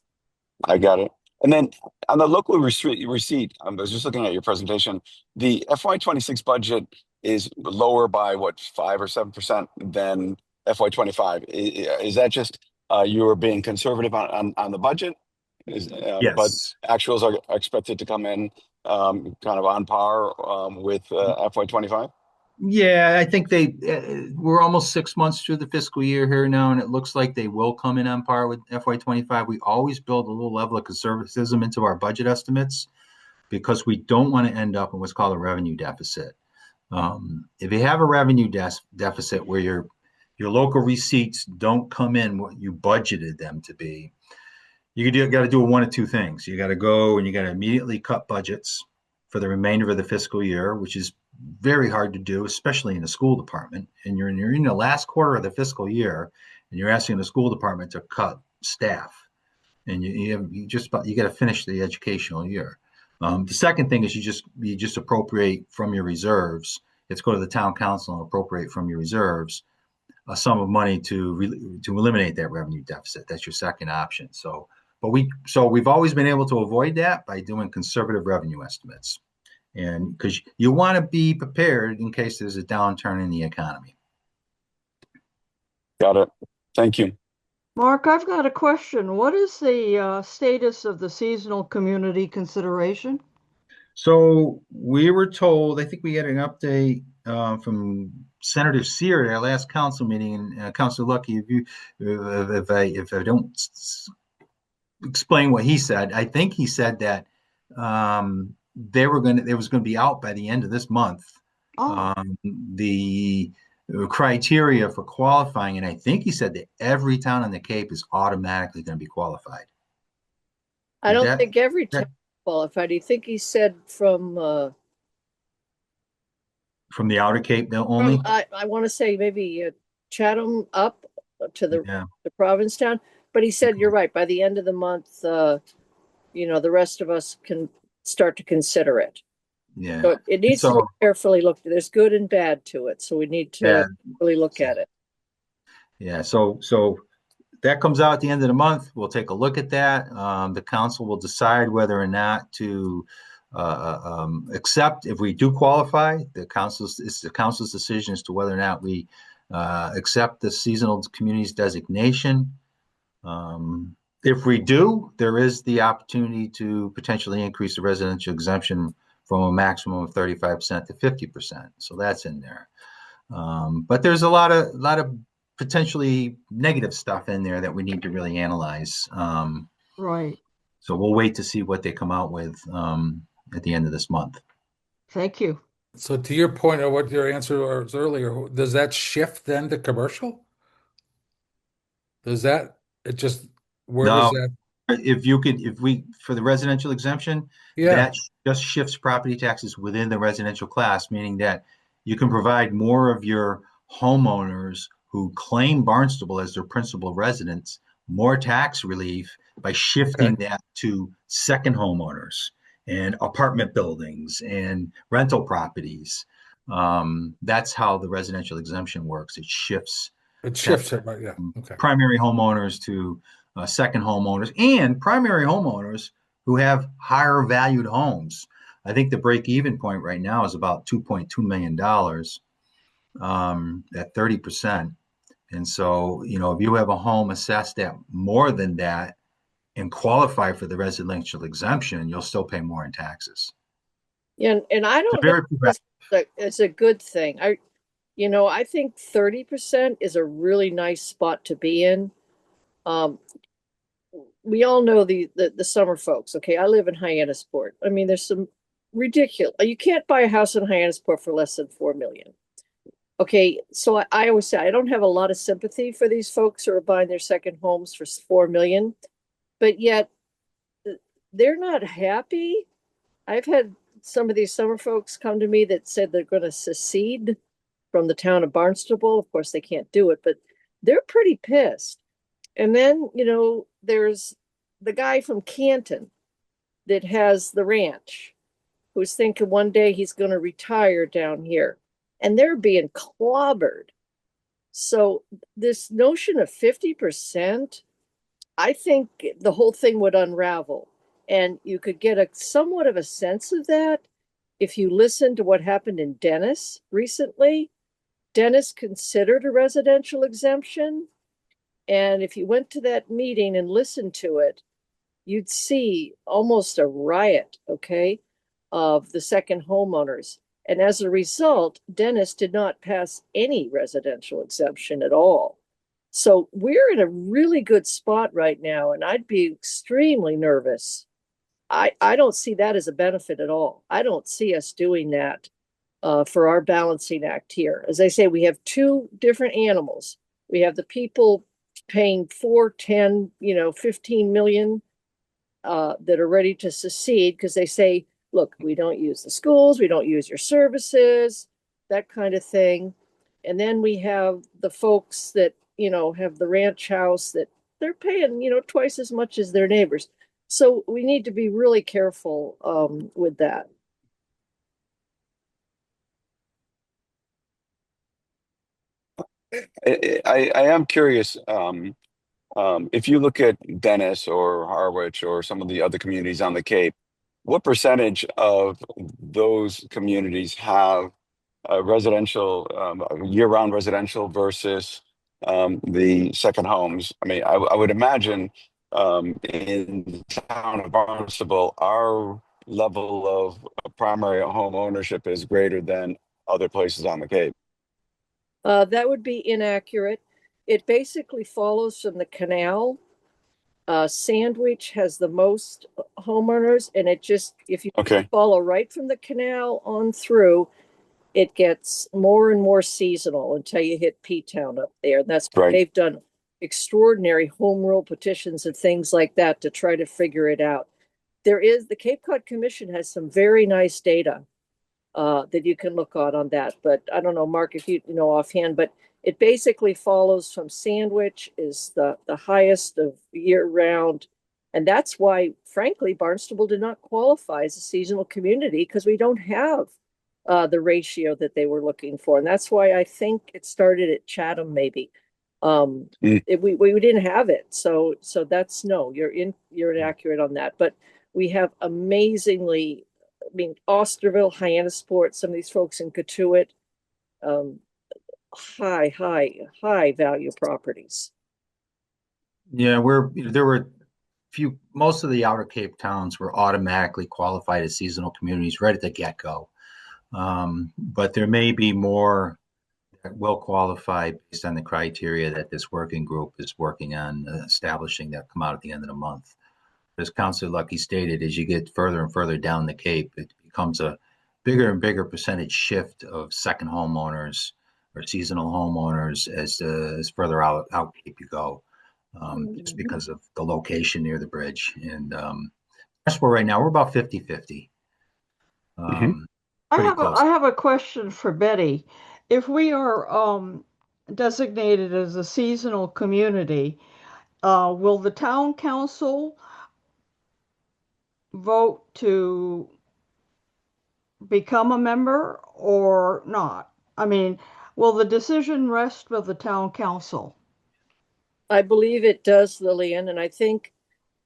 I got it. And then on the local receipt, I was just looking at your presentation. The FY26 budget is lower by what, 5 or 7% than FY25. Is that just you were being conservative on the budget? But Yes. actuals are expected to come in kind of on par with FY25? Yeah, I think we're almost 6 months through the fiscal year here now, and it looks like they will come in on par with FY25. We always build a little level of conservatism into our budget estimates because we don't want to end up in what's called a revenue deficit. If you have a revenue deficit where your local receipts don't come in what you budgeted them to be, you got to do one of two things. You got to go and you got to immediately cut budgets for the remainder of the fiscal year, which is very hard to do, especially in the school department. And you're in the last quarter of the fiscal year, and you're asking the school department to cut staff, and you got to finish the educational year. The second thing is you just appropriate from your reserves. It's go to the town council and appropriate from your reserves a sum of money to eliminate that revenue deficit. That's your second option. We've always been able to avoid that by doing conservative revenue estimates, and because you want to be prepared in case there's a downturn in the economy. Got it. Thank you. Mark, I've got a question. What is the status of the seasonal community consideration? So we were told, I think we had an update from Senator Sear at our last council meeting, and Councilor Lucky, if I don't explain what he said, I think he said that it was going to be out by the end of this month. Oh, The criteria for qualifying, and I think he said that every town on the Cape is automatically going to be qualified. I don't think every town qualified. You think he said from the Outer Cape only? I want to say maybe Chatham up to the Yeah. Provincetown, but he said you're right. By the end of the month, the rest of us can start to consider it. Yeah. So it needs to be carefully looked at. There's good and bad to it, so we need to really look at it. Yeah. So that comes out at the end of the month. We'll take a look at that. The council will decide whether or not to accept. If we do qualify, it's the council's decision as to whether or not we accept the seasonal communities designation. If we do, there is the opportunity to potentially increase the residential exemption from a maximum of 35% to 50%. So that's in there. But there's a lot of potentially negative stuff in there that we need to really analyze. right. So we'll wait to see what they come out with at the end of this month. Thank you. So to your point of what your answer was earlier, does that shift then to commercial? Does that, it just, where No. does that? For the residential exemption, Yeah, that just shifts property taxes within the residential class, meaning that you can provide more of your homeowners who claim Barnstable as their principal residence more tax relief by shifting that to second homeowners and apartment buildings and rental properties. That's how the residential exemption works. It shifts it shifts it, right? Yeah. Okay. primary homeowners to second homeowners and primary homeowners who have higher valued homes. I think the break even point right now is about $2.2 million at 30%. And so, if you have a home assessed at more than that and qualify for the residential exemption, you'll still pay more in taxes. Yeah, and I don't know if it's a good thing. I think 30% is a really nice spot to be in. We all know the summer folks. Okay, I live in Hyannisport. I mean, there's some ridiculous. You can't buy a house in Hyannisport for less than $4 million. Okay, so I always say I don't have a lot of sympathy for these folks who are buying their second homes for $4 million, but yet they're not happy. I've had some of these summer folks come to me that said they're going to secede from the town of Barnstable. Of course, they can't do it, but they're pretty pissed. And then, there's the guy from Canton that has the ranch. who's thinking one day he's going to retire down here, and they're being clobbered. So this notion of 50%, I think the whole thing would unravel. And you could get a somewhat of a sense of that if you listen to what happened in Dennis recently. Dennis considered a residential exemption. And if you went to that meeting and listened to it, you'd see almost a riot, okay, of the second homeowners. And as a result, Dennis did not pass any residential exemption at all. So we're in a really good spot right now, and I'd be extremely nervous. I don't see that as a benefit at all. I don't see us doing that for our balancing act here. As I say, we have two different animals. We have the people paying 4, 10, 15 million that are ready to secede because they say, look, we don't use the schools, we don't use your services, that kind of thing. And then we have the folks that, have the ranch house that they're paying, twice as much as their neighbors. So we need to be really careful with that. I am curious. If you look at Dennis or Harwich or some of the other communities on the Cape, what percentage of those communities have residential, year-round residential versus the second homes? I mean, I would imagine in the town of Barnstable, our level of primary home ownership is greater than other places on the Cape. That would be inaccurate. It basically follows from the canal. Sandwich has the most homeowners, and if you Okay, follow right from the canal on through, it gets more and more seasonal until you hit P-Town up there. And that's right. they've done extraordinary home rule petitions and things like that to try to figure it out. The Cape Cod Commission has some very nice data that you can look on that. But I don't know, Mark, if you know offhand, but it basically follows from Sandwich is the highest of year round. And that's why, frankly, Barnstable did not qualify as a seasonal community because we don't have the ratio that they were looking for. And that's why I think it started at Chatham, maybe. Mm. We didn't have it. So that's no, you're inaccurate on that. But we have amazingly, I mean, Osterville, Hyannisport, some of these folks in Katuitt, um, high value properties. Yeah, there were most of the Outer Cape towns were automatically qualified as seasonal communities right at the get-go. But there may be more that will qualify based on the criteria that this working group is working on establishing that come out at the end of the month. As Councilor Lucky stated, as you get further and further down the Cape, it becomes a bigger and bigger percentage shift of second homeowners or seasonal homeowners as further out Cape you go, just because of the location near the bridge. And that's where right now we're about 50-50. Mhm. Pretty close. I have a question for Betty. If we are designated as a seasonal community, will the town council vote to become a member or not? I mean, will the decision rest with the town council? I believe it does, Lillian, and I think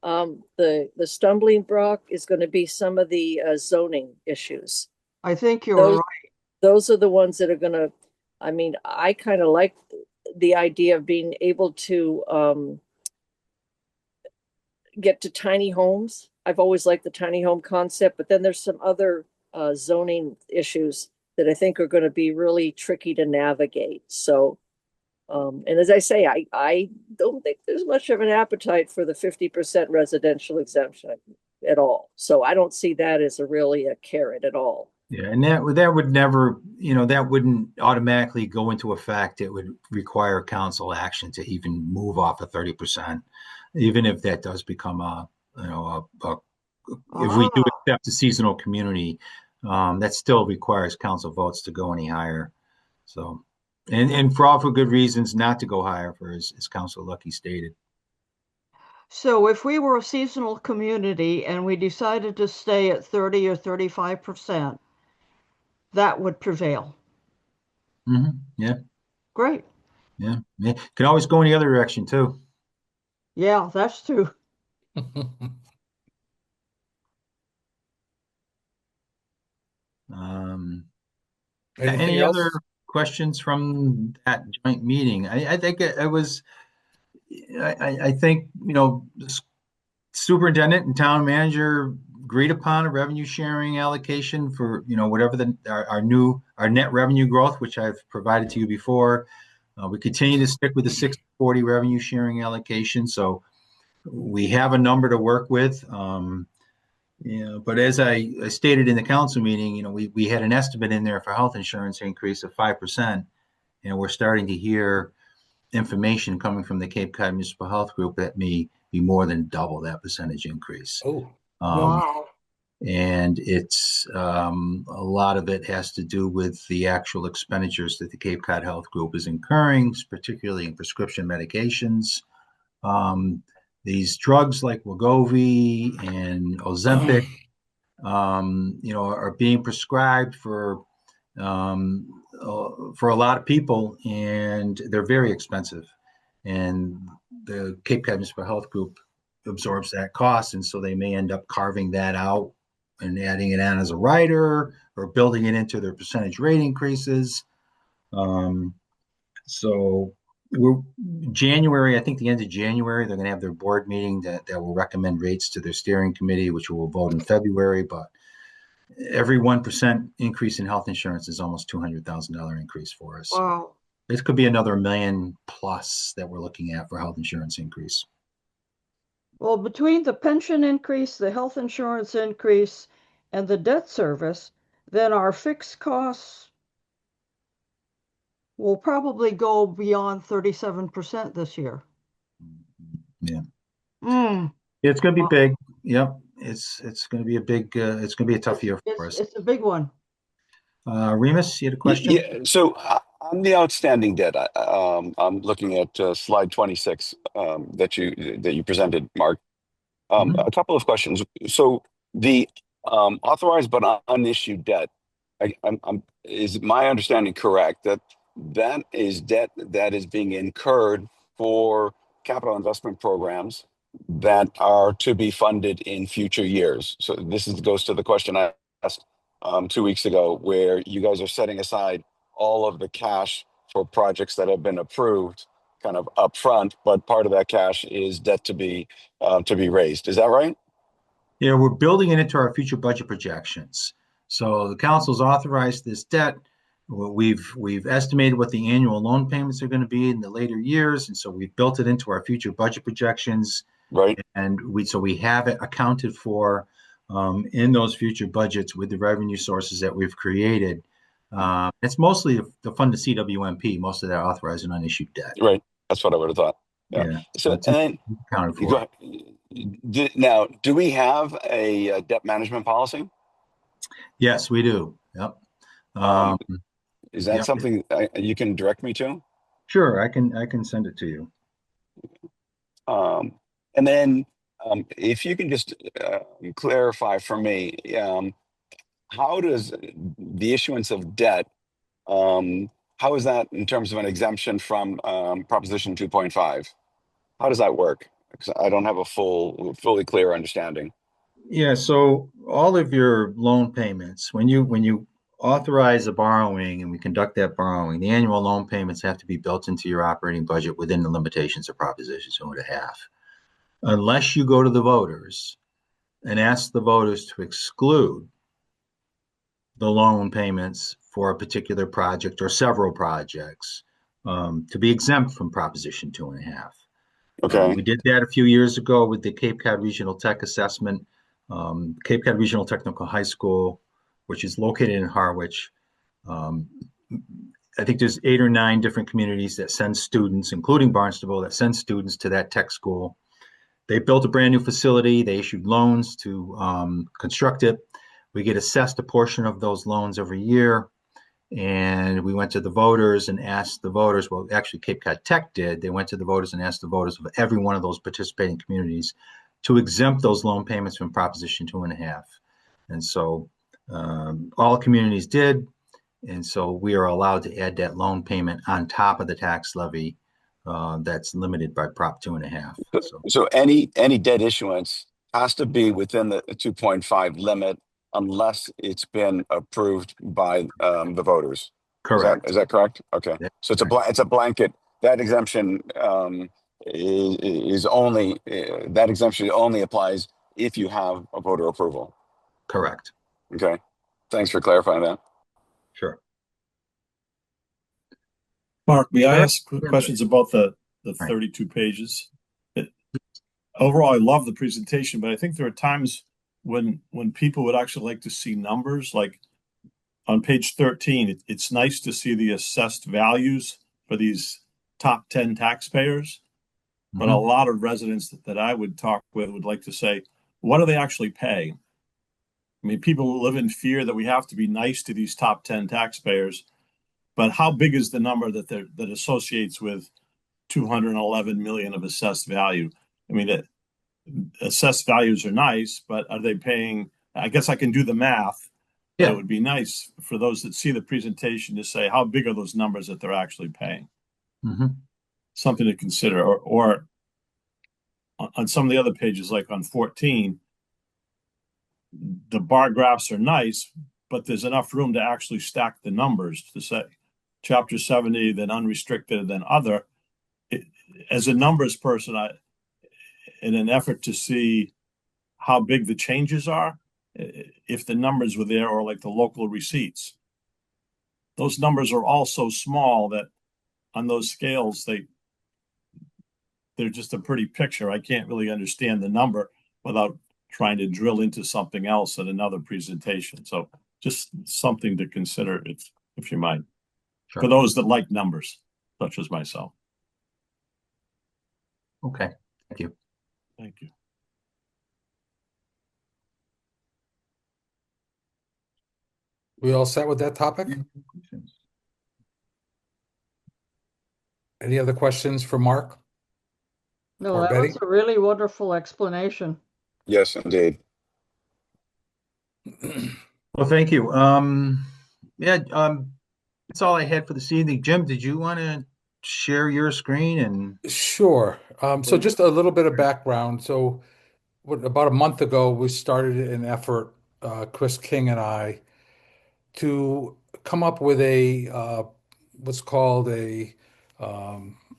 the stumbling block is going to be some of the zoning issues. I think you're Those right. those are the ones that are going to. I mean, I kind of like the idea of being able to get to tiny homes. I've always liked the tiny home concept, but then there's some other zoning issues that I think are going to be really tricky to navigate. So, and as I say, I don't think there's much of an appetite for the 50% residential exemption at all. So I don't see that as really a carrot at all. Yeah, and that would never, that wouldn't automatically go into effect. It would require council action to even move off of 30%, even if that does become if we do Ah, accept a seasonal community, that still requires council votes to go any higher. So, and for all for good reasons not to go higher, for as Council Lucky stated. So if we were a seasonal community and we decided to stay at 30 or 35%, that would prevail. Yeah, Great. yeah. Can always go in the other direction too. Yeah, that's true. Um, Anything any other else? questions from that joint meeting? I think it was, I think, the superintendent and town manager agreed upon a revenue sharing allocation for, whatever our net revenue growth, which I've provided to you before. We continue to stick with the 60/40 revenue sharing allocation. So we have a number to work with. But as I stated in the council meeting, we had an estimate in there for health insurance increase of 5%. And we're starting to hear information coming from the Cape Cod Municipal Health Group that may be more than double that percentage increase. Oh, Um, Wow. and it's a lot of it has to do with the actual expenditures that the Cape Cod Health Group is incurring, particularly in prescription medications. Um, these drugs like Wegovy and Ozempic, are being prescribed for a lot of people, and they're very expensive. And the Cape Cod Municipal Health Group absorbs that cost, and so they may end up carving that out and adding it on as a rider or building it into their percentage rate increases. Um, so we're January, I think the end of January, they're going to have their board meeting that will recommend rates to their steering committee, which will vote in February. But every 1% increase in health insurance is almost $200,000 increase for us. Wow. This could be another million plus that we're looking at for health insurance increase. Well, between the pension increase, the health insurance increase, and the debt service, then our fixed costs will probably go beyond 37% this year. Yeah, Mm. it's going to be Wow. big. Yep, it's going to be a big. It's going to be a tough year for us. It's a big one. Remus, you had a question? Yeah. So on the outstanding debt, I'm looking at slide 26 that you presented, Mark. Mhm. A couple of questions. So the authorized but unissued debt, is my understanding correct that that is debt that is being incurred for capital investment programs that are to be funded in future years? So goes to the question I asked 2 weeks ago, where you guys are setting aside all of the cash for projects that have been approved kind of upfront, but part of that cash is debt to be raised. Is that right? Yeah, we're building it into our future budget projections. So the council's authorized this debt. We've estimated what the annual loan payments are going to be in the later years, and so we've built it into our future budget projections. Right. And we have it accounted for in those future budgets with the revenue sources that we've created. It's mostly to fund the CWMP, most of that authorized and unissued debt. Right. That's what I would have thought. Yeah. Yeah, So, it's and then accounted you go for. ahead. Now, do we have a debt management policy? Yes, we do. Yep. Um, is that Yep. something you can direct me to? Sure, I can send it to you. And then if you can just clarify for me, how does the issuance of debt, how is that in terms of an exemption from Proposition 2.5? How does that work? Because I don't have a fully clear understanding. Yeah, so all of your loan payments, when you authorize a borrowing and we conduct that borrowing, the annual loan payments have to be built into your operating budget within the limitations of Proposition 2.5. Unless you go to the voters and ask the voters to exclude the loan payments for a particular project or several projects to be exempt from Proposition 2.5. Okay. We did that a few years ago with the Cape Cod Regional Tech Assessment. Cape Cod Regional Technical High School, which is located in Harwich. I think there's 8 or 9 different communities that send students, including Barnstable, that send students to that tech school. They built a brand new facility. They issued loans to construct it. We get assessed a portion of those loans every year. And we went to the voters and asked the voters, well, actually, Cape Cod Tech did. They went to the voters and asked the voters of every one of those participating communities to exempt those loan payments from Proposition 2.5. And so all communities did. And so we are allowed to add that loan payment on top of the tax levy that's limited by Prop 2.5. So So any debt issuance has to be within the 2.5 limit unless it's been approved by the voters. correct. Is that correct? Okay. That's So correct. it's a blanket. That exemption is only that exemption only applies if you have a voter approval. Correct. Okay. Thanks for clarifying that. Sure. Mark, may I Sure. ask questions about the Right. 32 pages? Overall, I love the presentation, but I think there are times when people would actually like to see numbers. Like on page 13, it's nice to see the assessed values for these top 10 taxpayers. But a Mhm. lot of residents that I would talk with would like to say, what do they actually pay? I mean, people live in fear that we have to be nice to these top 10 taxpayers, but how big is the number that associates with 211 million of assessed value? I mean, assessed values are nice, but are they paying? I guess I can do the math, but it Yeah. would be nice for those that see the presentation to say how big are those numbers that they're actually paying. Mhm. Something to consider, or on some of the other pages, like on 14, the bar graphs are nice, but there's enough room to actually stack the numbers to say chapter 70, then unrestricted, then other. It, as a numbers person, in an effort to see how big the changes are, if the numbers were there, or like the local receipts, those numbers are all so small that on those scales, they're just a pretty picture. I can't really understand the number without trying to drill into something else at another presentation. So just something to consider if you mind, for Sure. those that like numbers, such as myself. Okay. Thank you. Thank you. We all set with that topic? Any other questions for Mark No, or that was Betty? a really wonderful explanation. Yes, indeed. Well, thank you. Yeah, that's all I had for this evening. Jim, did you want to share your screen and Sure. So just a little bit of background. So about a month ago, we started an effort, Chris King and I, to come up with a what's called a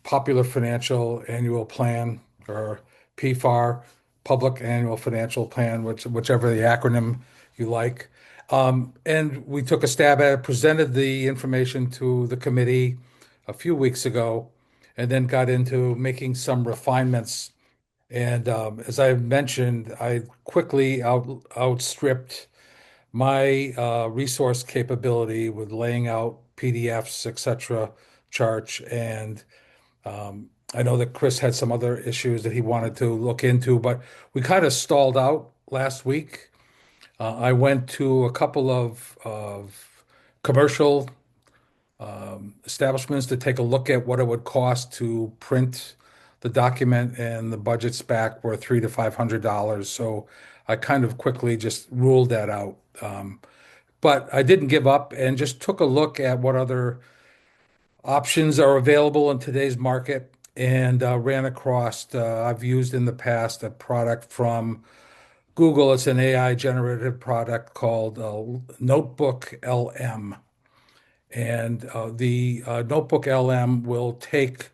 popular financial annual plan, or PFAR, public annual financial plan, whichever the acronym you like. And we took a stab at it, presented the information to the committee a few weeks ago, and then got into making some refinements. And as I mentioned, I quickly outstripped my resource capability with laying out PDFs, etc., charts. And I know that Chris had some other issues that he wanted to look into, but we kind of stalled out last week. I went to a couple of commercial establishments to take a look at what it would cost to print the document, and the budgets back were $300 to $500. So I kind of quickly just ruled that out. But I didn't give up and just took a look at what other options are available in today's market, and ran across, I've used in the past a product from Google. It's an AI generated product called Notebook LM. And the Notebook LM will take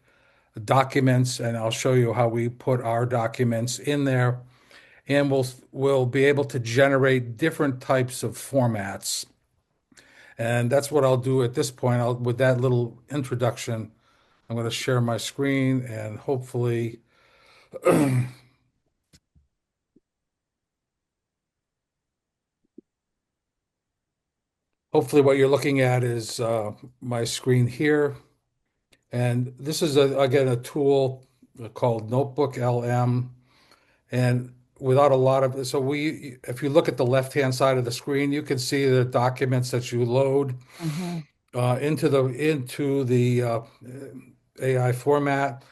documents, and I'll show you how we put our documents in there, and we'll be able to generate different types of formats. And that's what I'll do at this point. With that little introduction, I'm going to share my screen, and hopefully, hopefully what you're looking at is my screen here. And this is again a tool called Notebook LM. And without a lot of, so if you look at the left-hand side of the screen, you can see the documents that you load. Mhm. into the AI format.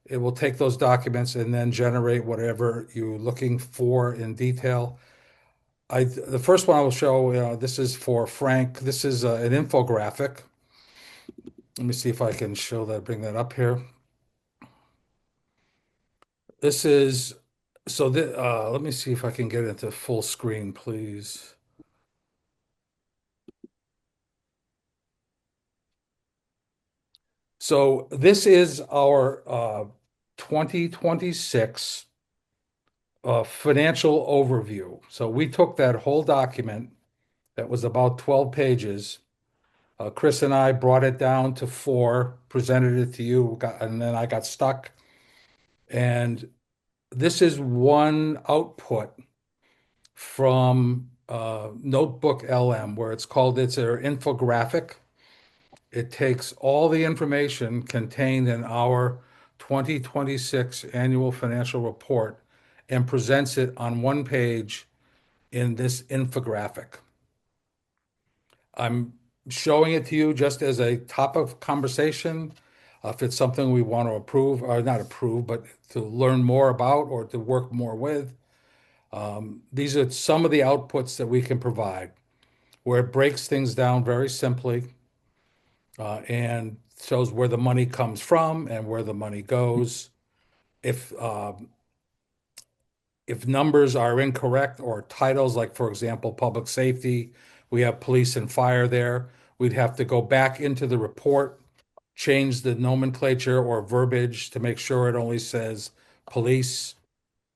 It will take those documents and then generate whatever you're looking for in detail. The first one I will show, this is for Frank. This is an infographic. Let me see if I can show that, bring that up here. This is, let me see if I can get it into full screen, please. So this is our 2026 financial overview. So we took that whole document that was about 12 pages. Chris and I brought it down to 4, presented it to you, and then I got stuck. And this is one output from Notebook LM, where it's our infographic. It takes all the information contained in our 2026 annual financial report and presents it on one page in this infographic. I'm showing it to you just as a top of conversation. If it's something we want to approve, or not approve, but to learn more about or to work more with. These are some of the outputs that we can provide, where it breaks things down very simply and shows where the money comes from and where the money goes. If numbers are incorrect or titles, like for example, public safety, we have police and fire there. We'd have to go back into the report, change the nomenclature or verbiage to make sure it only says police.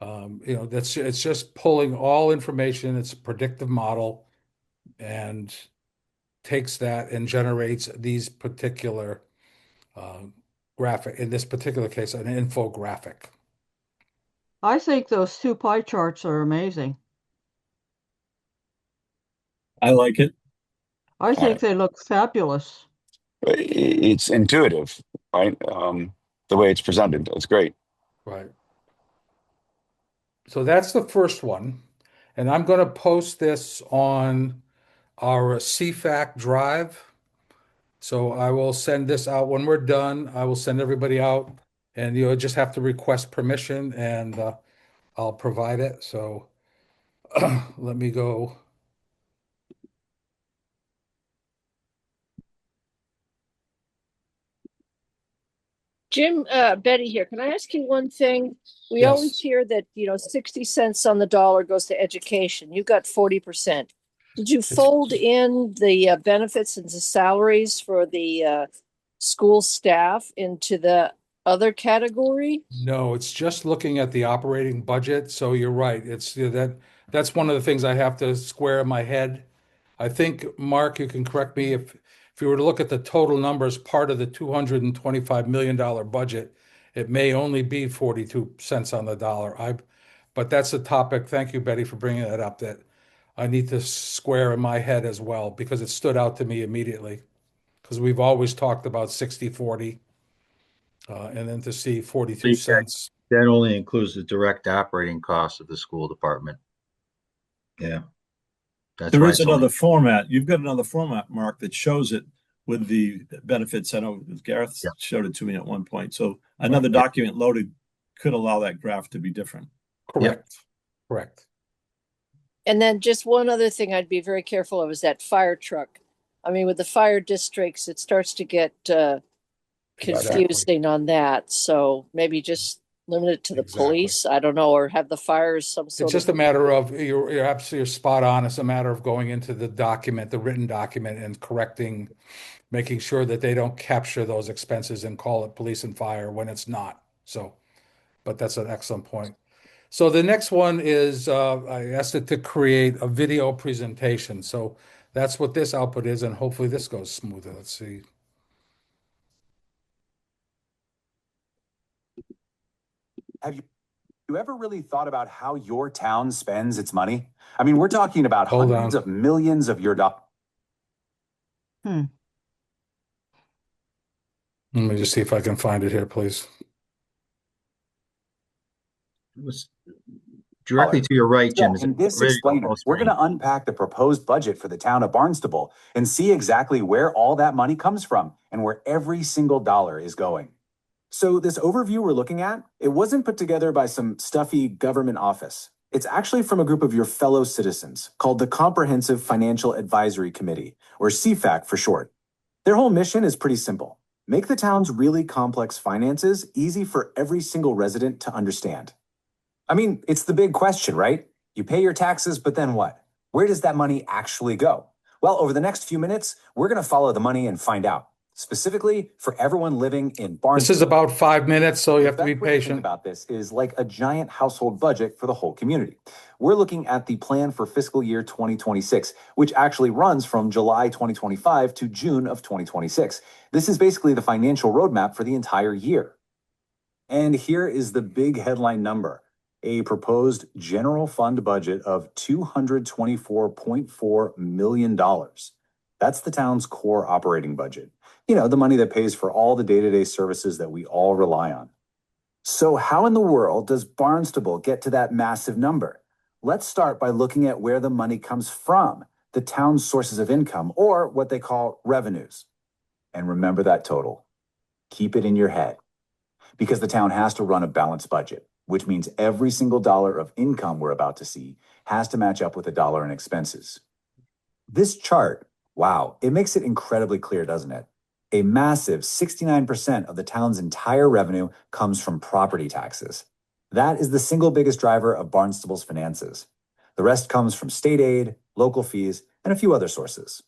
It's just pulling all information. It's a predictive model and takes that and generates these particular graphic, in this particular case, an infographic. I think those 2 pie charts are amazing. I like it. I Uh, think they look fabulous. it's intuitive, right? The way it's presented, it's great. Right. So that's the first one. And I'm going to post this on our CFAC drive. So I will send this out when we're done. I will send everybody out, and you'll just have to request permission, and I'll provide it. So let me go. Jim, Betty here. Can I ask you one thing? We always Yes, hear that, 60 cents on the dollar goes to education. You got 40%. Did you it's fold in the benefits and the salaries for the school staff into the other category? no, it's just looking at the operating budget. So you're right. That's one of the things I have to square in my head. I think, Mark, you can correct me if you were to look at the total numbers, part of the $225 million budget, it may only be 42 cents on the dollar. But that's a topic. Thank you, Betty, for bringing that up, that I need to square in my head as well, because it stood out to me immediately. Because we've always talked about 60/40, and then to see 42 cents. That only includes the direct operating costs of the school department. Yeah, that's There why is it's only. another format. You've got another format, Mark, that shows it with the benefits. I know Gareth Yeah. showed it to me at one point. So another Yeah. document loaded could allow that graph to be different. Correct. Correct. And then just one other thing I'd be very careful of is that fire truck. I mean, with the fire districts, it starts to get Exactly. confusing on that. So maybe just limit it to the Exactly. police. I don't know, or have the fires some It's sort just of. a matter of, you're absolutely spot on. It's a matter of going into the document, the written document, and correcting, making sure that they don't capture those expenses and call it police and fire when it's not. So, but that's an excellent point. So the next one is, I asked it to create a video presentation. So that's what this output is, and hopefully this goes smoother. Let's see. Have you ever really thought about how your town spends its money? I mean, we're talking about Hold hundreds on. of millions of your dollars. Hmm. Let me just see if I can find it here, please. Was directly to your right, Jim. So Is in this ready to go explainer, full we're screen. going to unpack the proposed budget for the town of Barnstable and see exactly where all that money comes from and where every single dollar is going. So this overview we're looking at, it wasn't put together by some stuffy government office. It's actually from a group of your fellow citizens called the Comprehensive Financial Advisory Committee, or CFAC for short. Their whole mission is pretty simple. Make the town's really complex finances easy for every single resident to understand. I mean, it's the big question, right? You pay your taxes, but then what? Where does that money actually go? Well, over the next few minutes, we're going to follow the money and find out. Specifically for everyone living in Barnstable. This is about 5 minutes, so you have to be The best way to think patient. about this is like a giant household budget for the whole community. We're looking at the plan for fiscal year 2026, which actually runs from July 2025 to June of 2026. This is basically the financial roadmap for the entire year. And here is the big headline number: a proposed general fund budget of $224.4 million. That's the town's core operating budget. You know, the money that pays for all the day-to-day services that we all rely on. So how in the world does Barnstable get to that massive number? Let's start by looking at where the money comes from, the town's sources of income, or what they call revenues. And remember that total. Keep it in your head, because the town has to run a balanced budget, which means every single dollar of income we're about to see has to match up with a dollar in expenses. This chart, wow, it makes it incredibly clear, doesn't it? A massive 69% of the town's entire revenue comes from property taxes. That is the single biggest driver of Barnstable's finances. The rest comes from state aid, local fees, and a few other sources.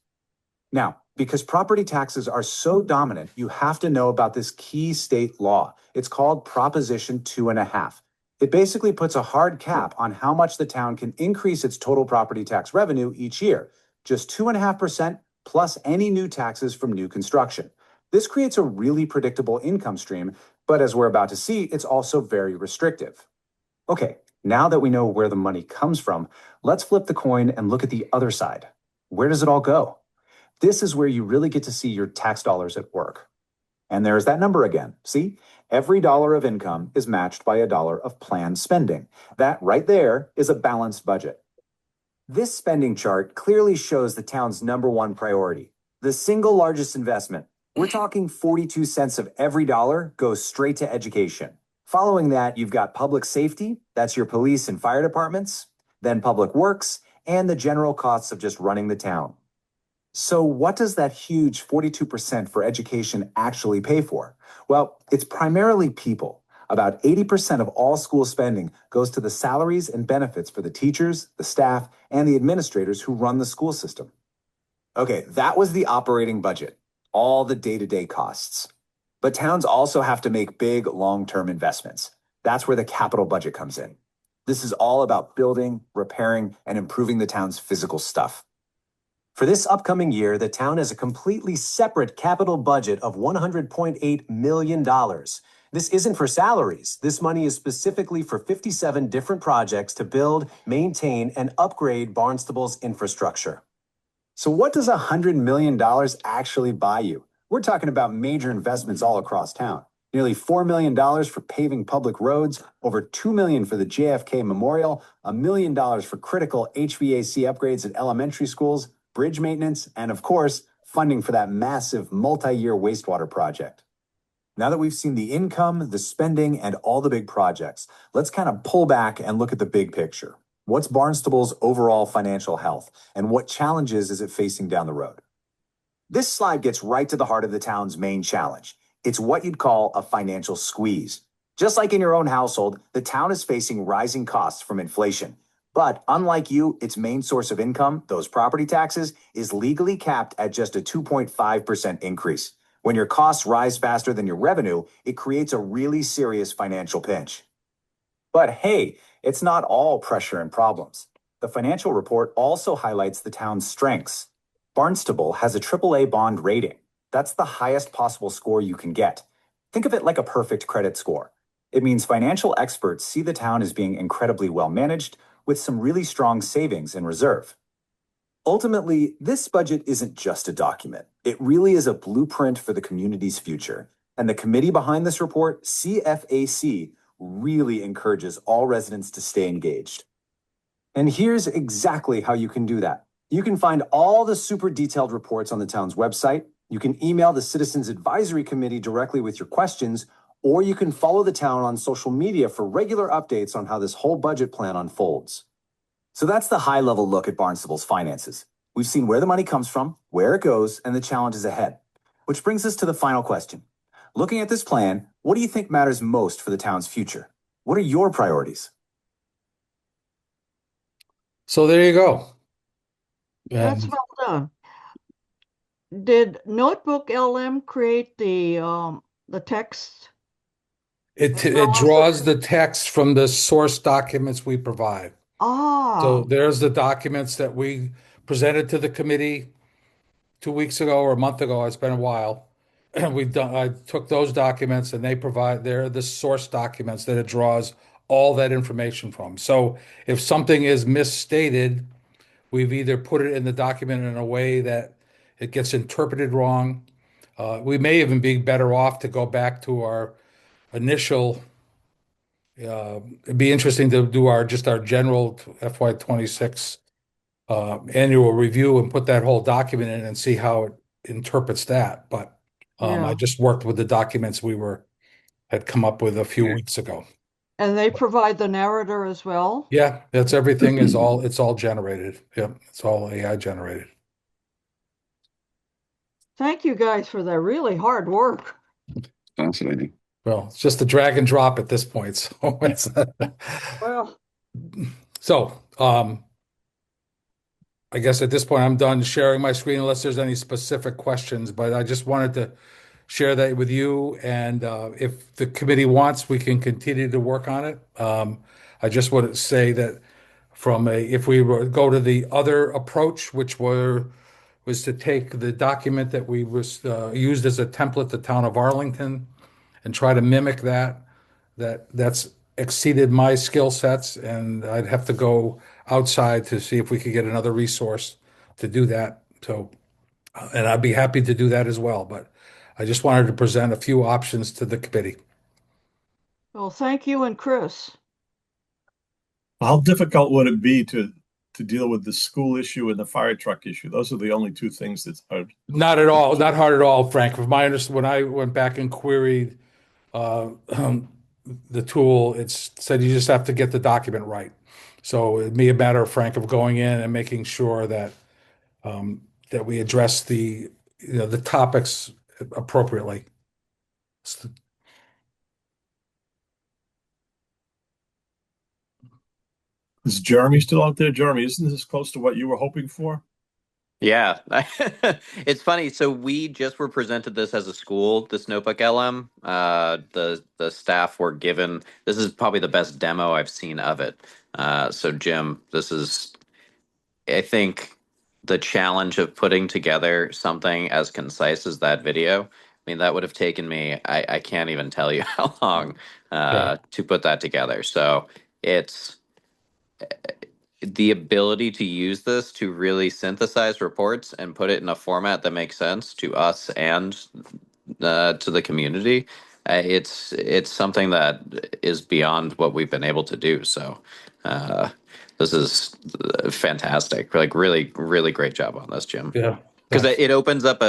Now, because property taxes are so dominant, you have to know about this key state law. It's called Proposition 2.5. It basically puts a hard cap on how much the town can increase its total property tax revenue each year, just 2.5% plus any new taxes from new construction. This creates a really predictable income stream, but as we're about to see, it's also very restrictive. Okay, now that we know where the money comes from, let's flip the coin and look at the other side. Where does it all go? This is where you really get to see your tax dollars at work. And there's that number again. See, every dollar of income is matched by a dollar of planned spending. That right there is a balanced budget. This spending chart clearly shows the town's number one priority, the single largest investment. We're talking 42 cents of every dollar goes straight to education. Following that, you've got public safety, that's your police and fire departments, then public works, and the general costs of just running the town. So what does that huge 42% for education actually pay for? Well, it's primarily people. About 80% of all school spending goes to the salaries and benefits for the teachers, the staff, and the administrators who run the school system. Okay, that was the operating budget, all the day-to-day costs. But towns also have to make big long-term investments. That's where the capital budget comes in. This is all about building, repairing, and improving the town's physical stuff. For this upcoming year, the town has a completely separate capital budget of $100.8 million. This isn't for salaries. This money is specifically for 57 different projects to build, maintain, and upgrade Barnstable's infrastructure. So what does $100 million actually buy you? We're talking about major investments all across town. Nearly $4 million for paving public roads, over $2 million for the JFK Memorial, $1 million for critical HVAC upgrades at elementary schools, bridge maintenance, and of course, funding for that massive multi-year wastewater project. Now that we've seen the income, the spending, and all the big projects, let's kind of pull back and look at the big picture. What's Barnstable's overall financial health, and what challenges is it facing down the road? This slide gets right to the heart of the town's main challenge. It's what you'd call a financial squeeze. Just like in your own household, the town is facing rising costs from inflation. But unlike you, its main source of income, those property taxes, is legally capped at just a 2.5% increase. When your costs rise faster than your revenue, it creates a really serious financial pinch. But hey, it's not all pressure and problems. The financial report also highlights the town's strengths. Barnstable has a AAA bond rating. That's the highest possible score you can get. Think of it like a perfect credit score. It means financial experts see the town as being incredibly well managed, with some really strong savings in reserve. Ultimately, this budget isn't just a document. It really is a blueprint for the community's future. And the committee behind this report, CFAC, really encourages all residents to stay engaged. And here's exactly how you can do that. You can find all the super detailed reports on the town's website. You can email the Citizens Advisory Committee directly with your questions, or you can follow the town on social media for regular updates on how this whole budget plan unfolds. So that's the high level look at Barnstable's finances. We've seen where the money comes from, where it goes, and the challenges ahead. Which brings us to the final question. Looking at this plan, what do you think matters most for the town's future? What are your priorities? So there you go. That's And well done. Did Notebook LM create the text it as well it as draws the text from the source documents we provide. So ah, there's the documents that we presented to the committee 2 weeks ago or a month ago. It's been a while. I took those documents and they're the source documents that it draws all that information from. So if something is misstated, we've either put it in the document in a way that it gets interpreted wrong. We may even be better off to go back to our initial. It'd be interesting to do our general FY 26 annual review and put that whole document in and see how it interprets that. But I yeah. just worked with the documents had come up with a few weeks ago. And they provide the narrator as well. Yeah, that's everything it's all generated. Yeah, it's all AI generated. Thank you guys for that really hard work. Fascinating. Well, it's just a drag and drop at this point. Well, So I guess at this point I'm done sharing my screen unless there's any specific questions, but I just wanted to share that with you. And if the committee wants, we can continue to work on it. I just want to say that if we go to the other approach, which was to take the document that we was used as a template, the town of Arlington, and try to mimic that's exceeded my skill sets, and I'd have to go outside to see if we could get another resource to do that. So, and I'd be happy to do that as well, but I just wanted to present a few options to the committee. well, thank you and Chris. How difficult would it be to deal with the school issue and the fire truck issue? Those are the only two things that are Not at all, not hard at all, Frank. From my understanding, when I went back and queried uh, the tool, it said you just have to get the document right. So it'd be a matter of Frank of going in and making sure that we address the topics appropriately. Is Jeremy still out there? Jeremy, isn't this close to what you were hoping for? Yeah, it's funny. So we just were presented this as a school, this notebook LM. The staff were given this is probably the best demo I've seen of it. So Jim, this is I think the challenge of putting together something as concise as that video. I mean, that would have taken me. I can't even tell you how long Yeah. to put that together. So it's the ability to use this to really synthesize reports and put it in a format that makes sense to us and to the community. It's something that is beyond what we've been able to do. So uh, this is fantastic. Like really, really great job on this, Jim. Yeah. Because Thanks. it opens up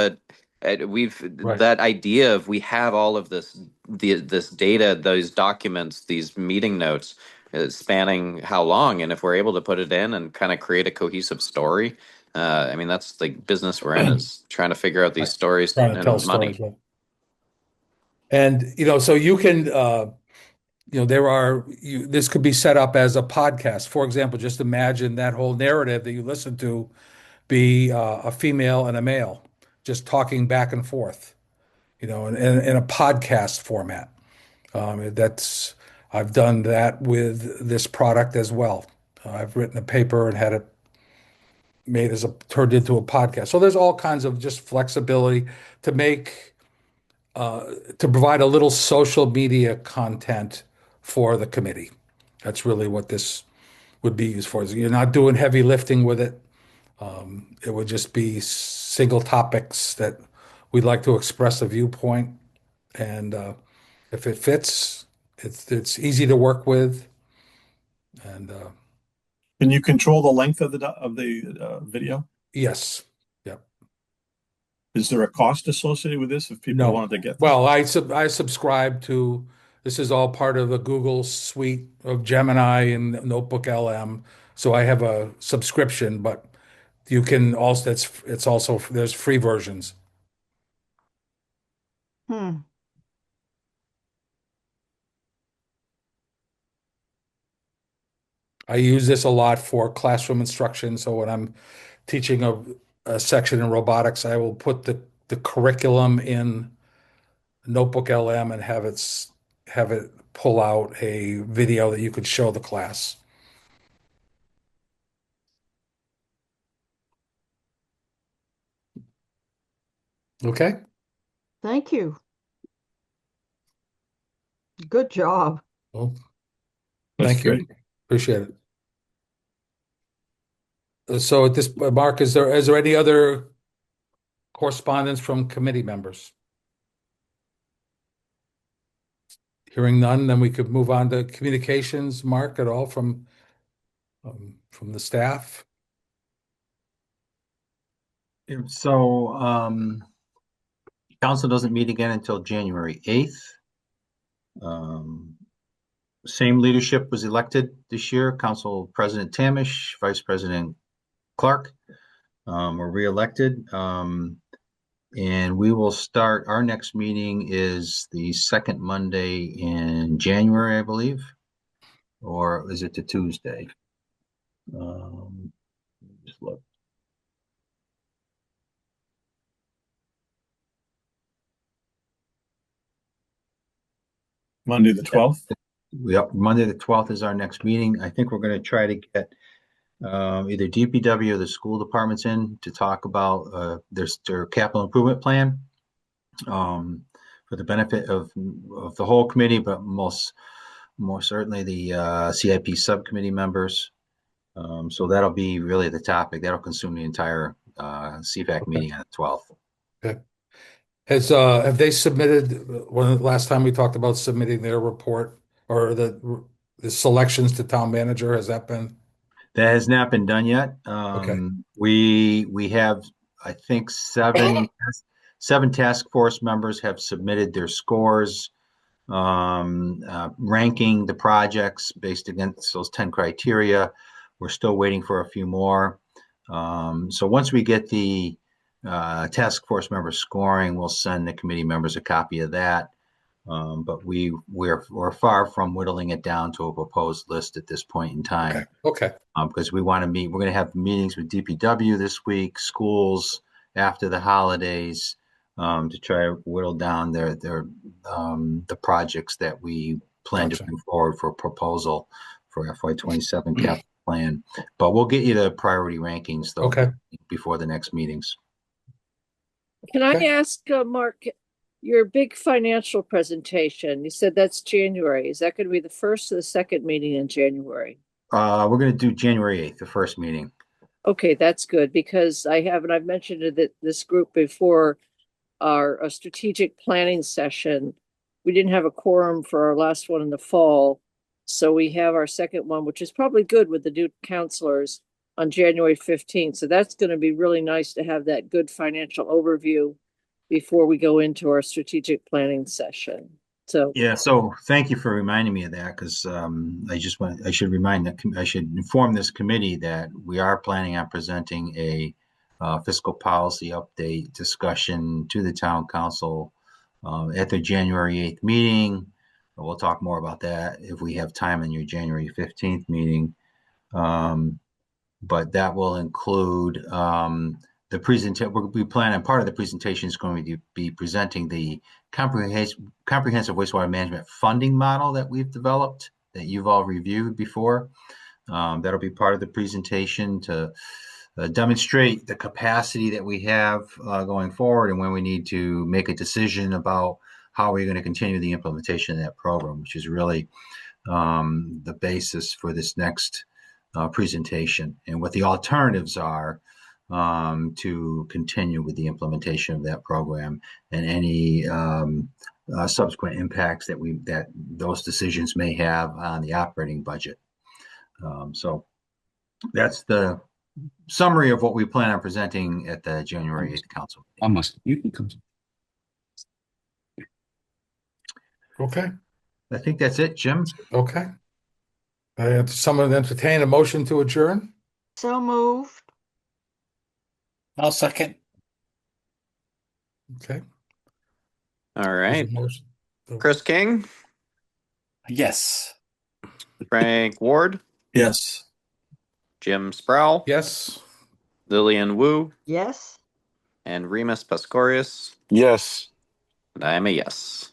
we've Right. that idea of we have all of this data, those documents, these meeting notes spanning how long, and if we're able to put it in and kind of create a cohesive story, I mean that's the business we're in, is trying to figure out these Right. stories Trying to tell and stories. money. Right. And so you can this could be set up as a podcast. For example, just imagine that whole narrative that you listen to be a female and a male just talking back and forth, in a podcast format. That's I've done that with this product as well. I've written a paper and had it turned into a podcast. So there's all kinds of just flexibility to make to provide a little social media content for the committee. That's really what this would be used for. You're not doing heavy lifting with it. It would just be single topics that we'd like to express a viewpoint, and if it fits, it's easy to work with, and Can you control the length of the video? Yes. Yep. Is there a cost associated with this if people No. wanted to get this? Well, I subscribe to, this is all part of the Google suite of Gemini and Notebook LM. So I have a subscription, but you can also, it's also, there's free versions. Hmm. I use this a lot for classroom instruction. So when I'm teaching a section in robotics, I will put the curriculum in Notebook LM and have it pull out a video that you could show the class. Okay. Thank you. Good job. Well, That's thank great. you. Appreciate it. So at this, Mark, is there any other correspondence from committee members? Hearing none, then we could move on to communications. Mark, at all from the staff? So, council doesn't meet again until January 8th. Same leadership was elected this year. Council President Tamish, Vice President Clark, were reelected. And we will start, our next meeting is the second Monday in January, I believe. Or is it the Tuesday? Just look. Monday the 12th. Yep, Monday the 12th is our next meeting. I think we're going to try to get either DPW or the school departments in to talk about their capital improvement plan for the benefit of the whole committee, but more certainly the CIP subcommittee members. So that'll be really the topic. That'll consume the entire CFAC meeting on the 12th. Okay. Have they submitted, when the last time we talked about submitting their report or the selections to town manager, has that been? That has not been done yet. Okay. We have, I think, seven task force members have submitted their scores, ranking the projects based against those 10 criteria. We're still waiting for a few more. So once we get the task force members scoring, we'll send the committee members a copy of that. But we're far from whittling it down to a proposed list at this point in time. Okay. Because we want to meet. We're going to have meetings with DPW this week, schools after the holidays, to try to whittle down the projects that we plan to Gotcha. bring forward for proposal for FY27 capital plan. But we'll get you the priority rankings though Okay. before the next meetings. Can I Okay. ask, Mark, your big financial presentation? You said that's January. Is that going to be the first or the second meeting in January? We're going to do January 8th, the first meeting. Okay, that's good because I've mentioned it this group before, our strategic planning session. We didn't have a quorum for our last one in the fall. So we have our second one, which is probably good with the new counselors on January 15th. So that's going to be really nice to have that good financial overview before we go into our strategic planning session. So Yeah, so thank you for reminding me of that because I should inform this committee that we are planning on presenting a fiscal policy update discussion to the town council at the January 8th meeting. We'll talk more about that if we have time in your January 15th meeting. But that will include the presentation. We plan on part of the presentation is going to be presenting the comprehensive wastewater management funding model that we've developed that you've all reviewed before. That'll be part of the presentation to demonstrate the capacity that we have going forward and when we need to make a decision about how we're going to continue the implementation of that program, which is really the basis for this next presentation and what the alternatives are to continue with the implementation of that program and any subsequent impacts that those decisions may have on the operating budget. So that's the summary of what we plan on presenting at the January 8th council meeting. Almost. You can come. Okay. I think that's it, Jim. Okay. Someone entertain a motion to adjourn? So moved. I'll second. Okay. All right. Motion. Chris King, Yes. Frank Ward, Yes. Jim Sproul, Yes. Lillian Wu, Yes. and Remus Pascorius. Yes. And I am a yes.